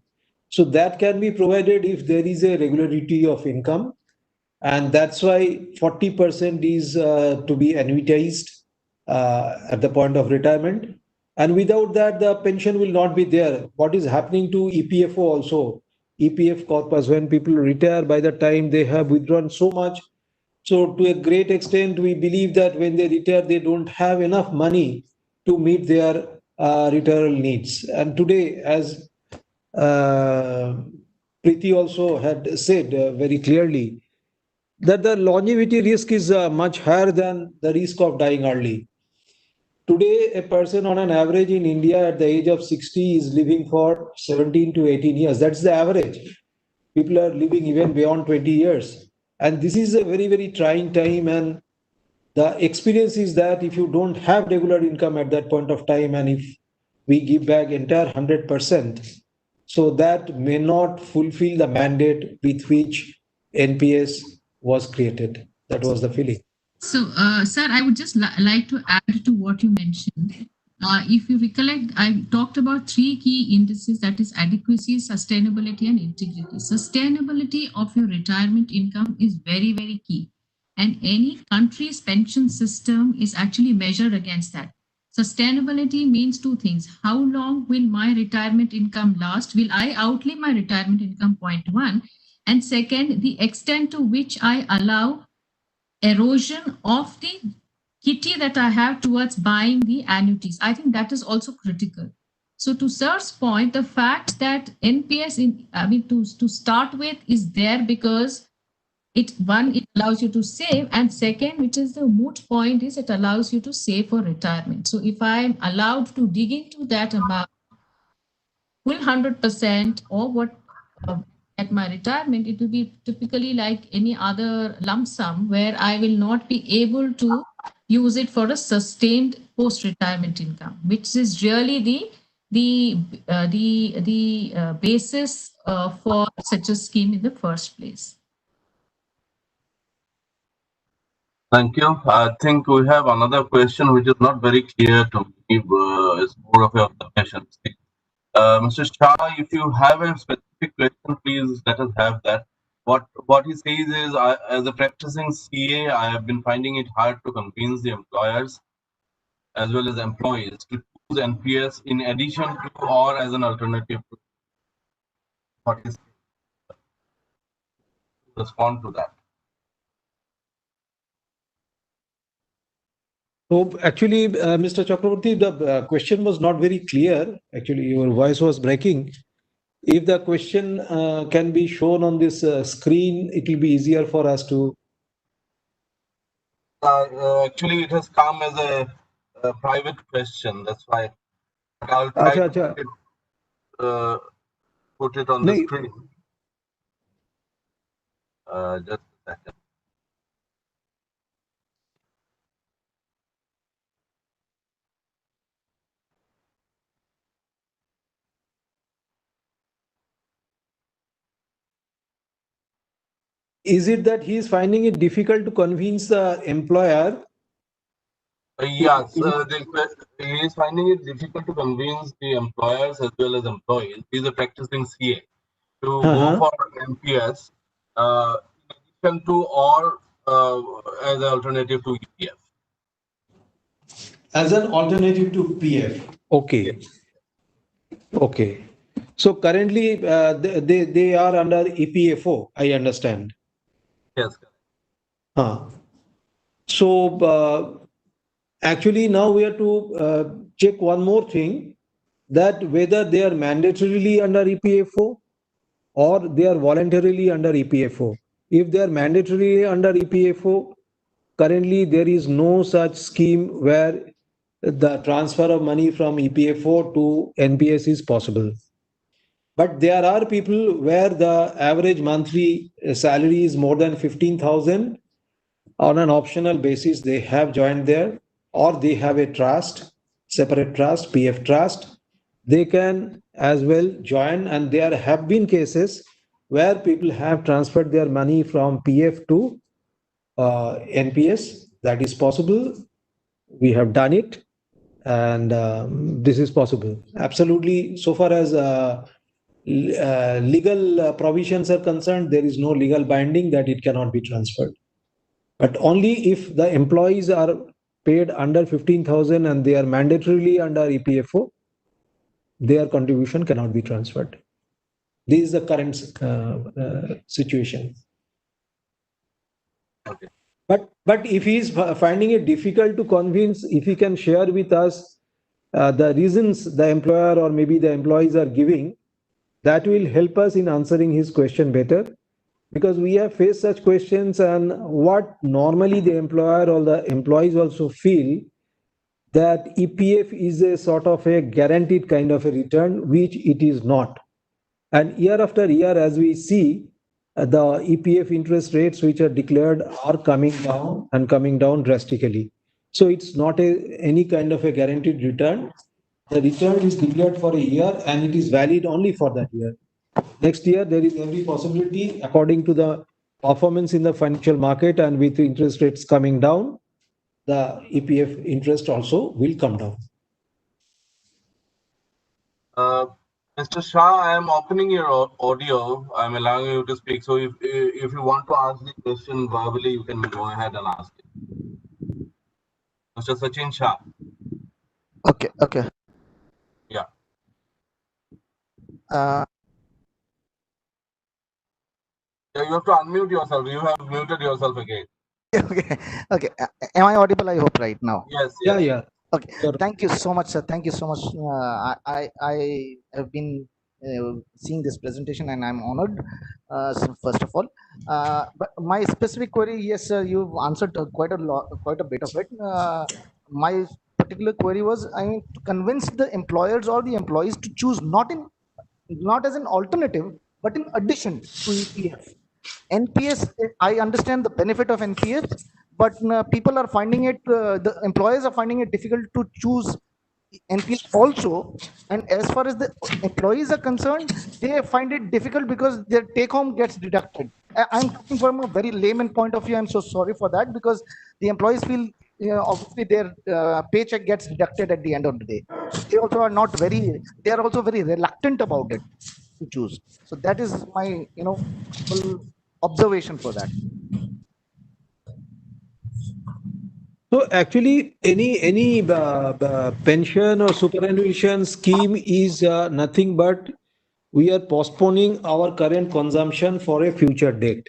So that can be provided if there is a regularity of income. And that's why 40% is to be annuitized at the point of retirement. And without that, the pension will not be there. What is happening to EPFO also? EPF corpus, when people retire, by the time they have withdrawn so much. So to a great extent, we believe that when they retire, they don't have enough money to meet their retirement needs. And today, as Preeti also had said very clearly, that the longevity risk is much higher than the risk of dying early. Today, a person on an average in India at the age of 60 is living for 17 to 18 years. That's the average. People are living even beyond 20 years. And this is a very, very trying time. And the experience is that if you don't have regular income at that point of time, and if we give back entire 100%, so that may not fulfill the mandate with which NPS was created. That was the feeling. so, sir, I would just like to add to what you mentioned. If you recollect, I talked about three key indices, that is adequacy, sustainability, and integrity. Sustainability of your retirement income is very, very key. And any country's pension system is actually measured against that. Sustainability means two things. How long will my retirement income last? Will I outlive my retirement income? Point one. And second, the extent to which I allow erosion of the kitty that I have towards buying the annuities. I think that is also critical. So to Sir's point, the fact that NPS to start with is there because it allows you to save, and second, which is the moot point, is it allows you to save for retirement. So if I am allowed to dig into that amount full 100% or what at my retirement, it will be typically like any other lump sum where I will not be able to use it for a sustained post-retirement income, which is really the basis for such a scheme in the first place. Thank you. I think we have another question which is not very clear to me. It's more of a observation. Mr. Shah, if you have a specific question, please let us have that. What he says is, as a practicing CA, I have been finding it hard to convince the employers as well as employees to choose NPS in addition to or as an alternative to what is respond to that. So actually, Mr. Chakraborty, the question was not very clear. Actually, your voice was breaking. If the question can be shown on this screen, it will be easier for us to. Actually, it has come as a private question. That's why I'll try to put it on the screen. Just a second. Is it that he is finding it difficult to convince the employer? Yes, he is finding it difficult to convince the employers as well as employees. He is a practicing CA to go for NPS in addition to or as an alternative to EPF. As an alternative to PF. Okay. Yes. Okay. So currently they are under EPFO, I understand. Yes. So actually now we have to check one more thing, that whether they are mandatorily under EPFO or they are voluntarily under EPFO. If they are mandatorily under EPFO, currently there is no such scheme where the transfer of money from EPFO to NPS is possible. But there are people where the average monthly salary is more than 15,000. On an optional basis, they have joined there, or they have a trust, separate trust, PF trust. They can as well join, and there have been cases where people have transferred their money from PF to NPS. That is possible. We have done it, and this is possible. Absolutely. So far as legal provisions are concerned, there is no legal binding that it cannot be transferred. But only if the employees are paid under 15,000 and they are mandatorily under EPFO, their contribution cannot be transferred. This is the current situation. Okay. But if he is finding it difficult to convince, if he can share with us the reasons the employer or maybe the employees are giving, that will help us in answering his question better. Because we have faced such questions, and what normally the employer or the employees also feel, that EPF is a sort of a guaranteed kind of a return, which it is not. And year after year, as we see, the EPF interest rates which are declared are coming down and coming down drastically. So it's not any kind of a guaranteed return. The return is declared for a year and it is valid only for that year. Next year, there is every possibility, according to the performance in the financial market and with interest rates coming down, the EPF interest also will come down. Mr. Shah, I am opening your audio. I am allowing you to speak. So if you want to ask the question verbally, you can go ahead and ask it. Mr. Sachin Shah. Okay. Yeah. Yeah, you have to unmute yourself. You have muted yourself again. Okay. Am I audible? I hope right now. Yes. Yeah. Okay. Thank you so much, sir. Thank you so much. I have been seeing this presentation, and I'm honored. So first of all, but my specific query, yes, sir, you've answered quite a lot, quite a bit of it. My particular query was, I mean, to convince the employers or the employees to choose not as an alternative, but in addition to EPF. NPS, I understand the benefit of NPS, but people are finding it, the employers are finding it difficult to choose NPS also. And as far as the employees are concerned, they find it difficult because their take home gets deducted. I'm talking from a very layman point of view. I'm so sorry for that, because the employees feel, obviously their paycheck gets deducted at the end of the day. So they also are not very, they are also very reluctant about it to choose. So that is my, humble observation for that. So actually, any pension or superannuation scheme is nothing but we are postponing our current consumption for a future date.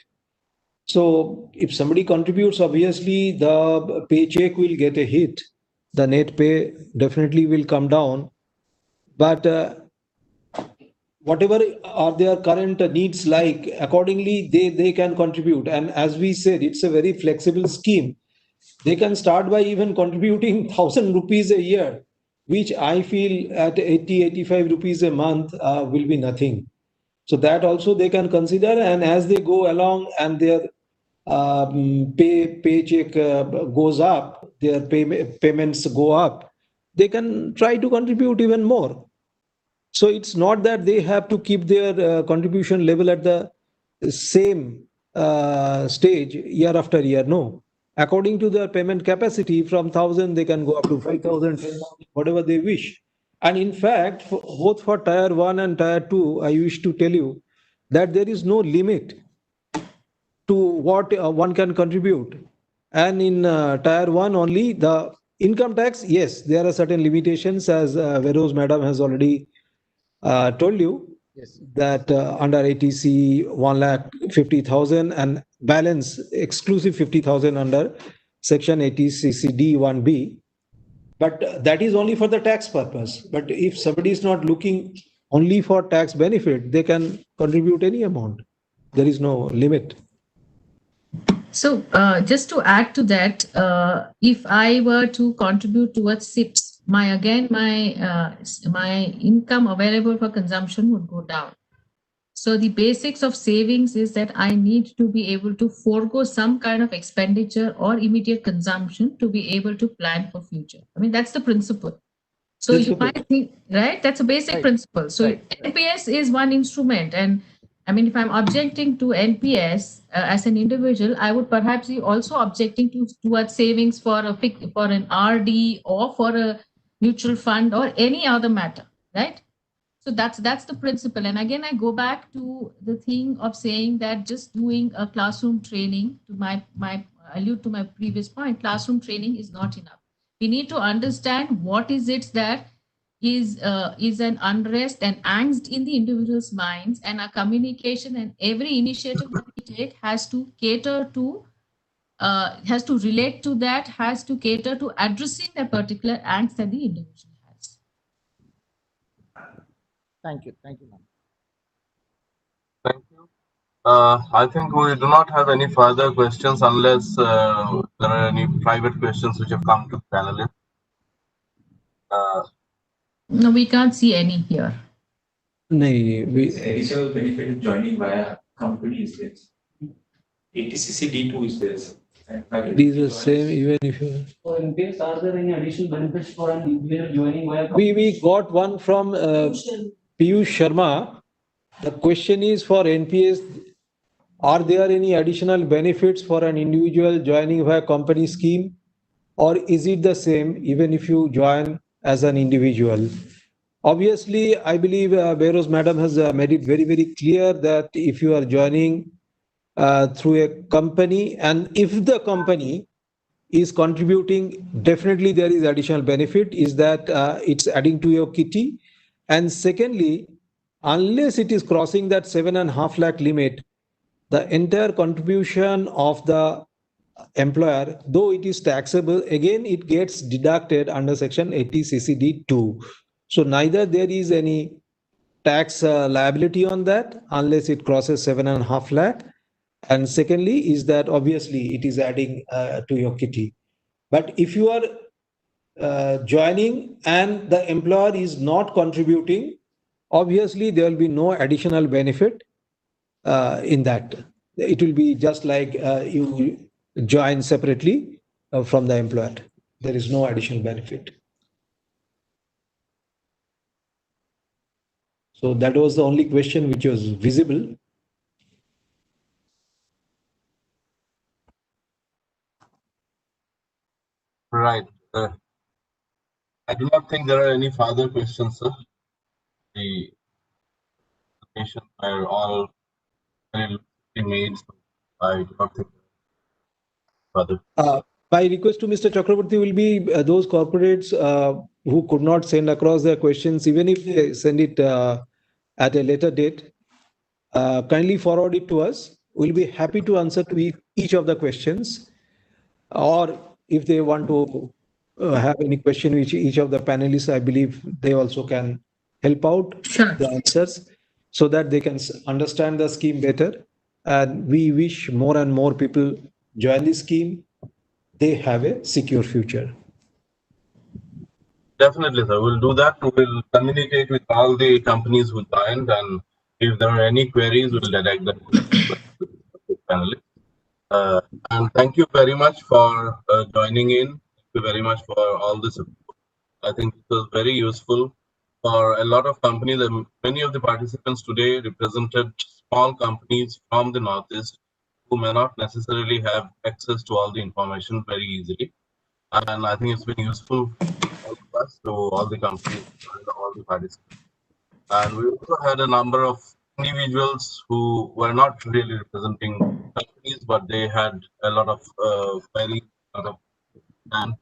So if somebody contributes, obviously the paycheck will get a hit. The net pay definitely will come down. But whatever are their current needs like, accordingly, they can contribute. And as we said, it's a very flexible scheme. They can start by even contributing 1,000 rupees a year, which I feel at 85 rupees a month will be nothing. So that also they can consider. And as they go along and their paycheck goes up, their payments go up, they can try to contribute even more. So it's not that they have to keep their contribution level at the same stage year after year. No. According to their payment capacity, from 1,000, they can go up to 5,000, 10,000, whatever they wish. And in fact, both for Tier 1 and Tier 2, I wish to tell you that there is no limit to what one can contribute. And in Tier 1 only, the income tax, yes, there are certain limitations, as Veroz Madam has already told you. Yes. That under ATC 1,50,000 and balance exclusive 50,000 under section ATCC D1B. But that is only for the tax purpose. But if somebody is not looking only for tax benefit, they can contribute any amount. There is no limit. So just to add to that, if I were to contribute towards SIPs, my income available for consumption would go down. So the basics of savings is that I need to be able to forego some kind of expenditure or immediate consumption to be able to plan for future. I mean, that's the principle. So you might think, right? That's a basic principle. So NPS is one instrument. And I mean, if I'm objecting to NPS as an individual, I would perhaps be also objecting towards savings for an RD or for a mutual fund or any other matter, right? So that's the principle. And again, I go back to the thing of saying that just doing a classroom training, to my allude to my previous point, classroom training is not enough. We need to understand what is it that is an unrest and angst in the individual's minds, and our communication and every initiative that we take has to cater to has to relate to that, has to cater to addressing that particular angst that the individual has. Thank you, ma'am. Thank you. I think we do not have any further questions unless there are any private questions which have come to the panelists. No, we can't see any here. Additional benefit in joining via company is there. ATCC D2 is there. These are same even if you. So in case, are there any additional benefits for an individual joining via company? We got one from Piyush Sharma. The question is for NPS, are there any additional benefits for an individual joining via company scheme, or is it the same even if you join as an individual? Obviously, I believe Veroz Madam has made it very, very clear that if you are joining through a company, and if the company is contributing, definitely there is additional benefit, is that it's adding to your kitty. And secondly, unless it is crossing that 7.5 lakh limit, the entire contribution of the employer, though it is taxable, again it gets deducted under section 80 CCD2. So neither there is any tax liability on that unless it crosses 7.5 lakh. And secondly is that obviously it is adding to your kitty. But if you are joining and the employer is not contributing, obviously there will be no additional benefit in that. It will be just like you join separately from the employer. There is no additional benefit. So that was the only question which was visible. Right. I do not think there are any further questions, sir. The questions are all very made. So I do not think further. My request to Mr. Chakraborty will be those corporates who could not send across their questions, even if they send it at a later date, kindly forward it to us. We'll be happy to answer to each of the questions. Or if they want to have any question which each of the panelists, I believe they also can help out Sure. the answers so that they can understand the scheme better. And we wish more and more people join the scheme. They have a secure future. Definitely, sir. We'll do that. We'll communicate with all the companies who joined, and if there are any queries, we'll direct them to the panelists. And thank you very much for joining in. Thank you very much for all this support. I think it was very useful for a lot of companies. And many of the participants today represented small companies from the Northeast who may not necessarily have access to all the information very easily. And I think it's been useful for all of us, to all the companies and all the participants. And we also had a number of individuals who were not really representing companies, but they had a lot of queries, a lot of and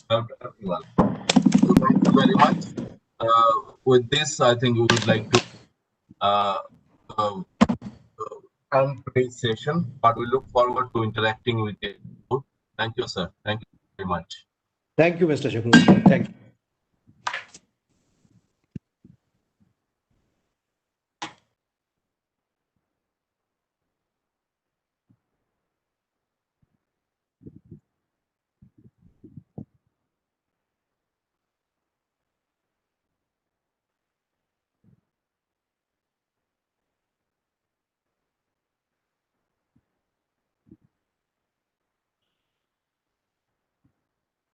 helped everyone. So thank you very much. With this, I think we would like to end today's session, but we look forward to interacting with you. Thank you, sir. Thank you very much. Thank you, Mr. Chakraborty. Thank you.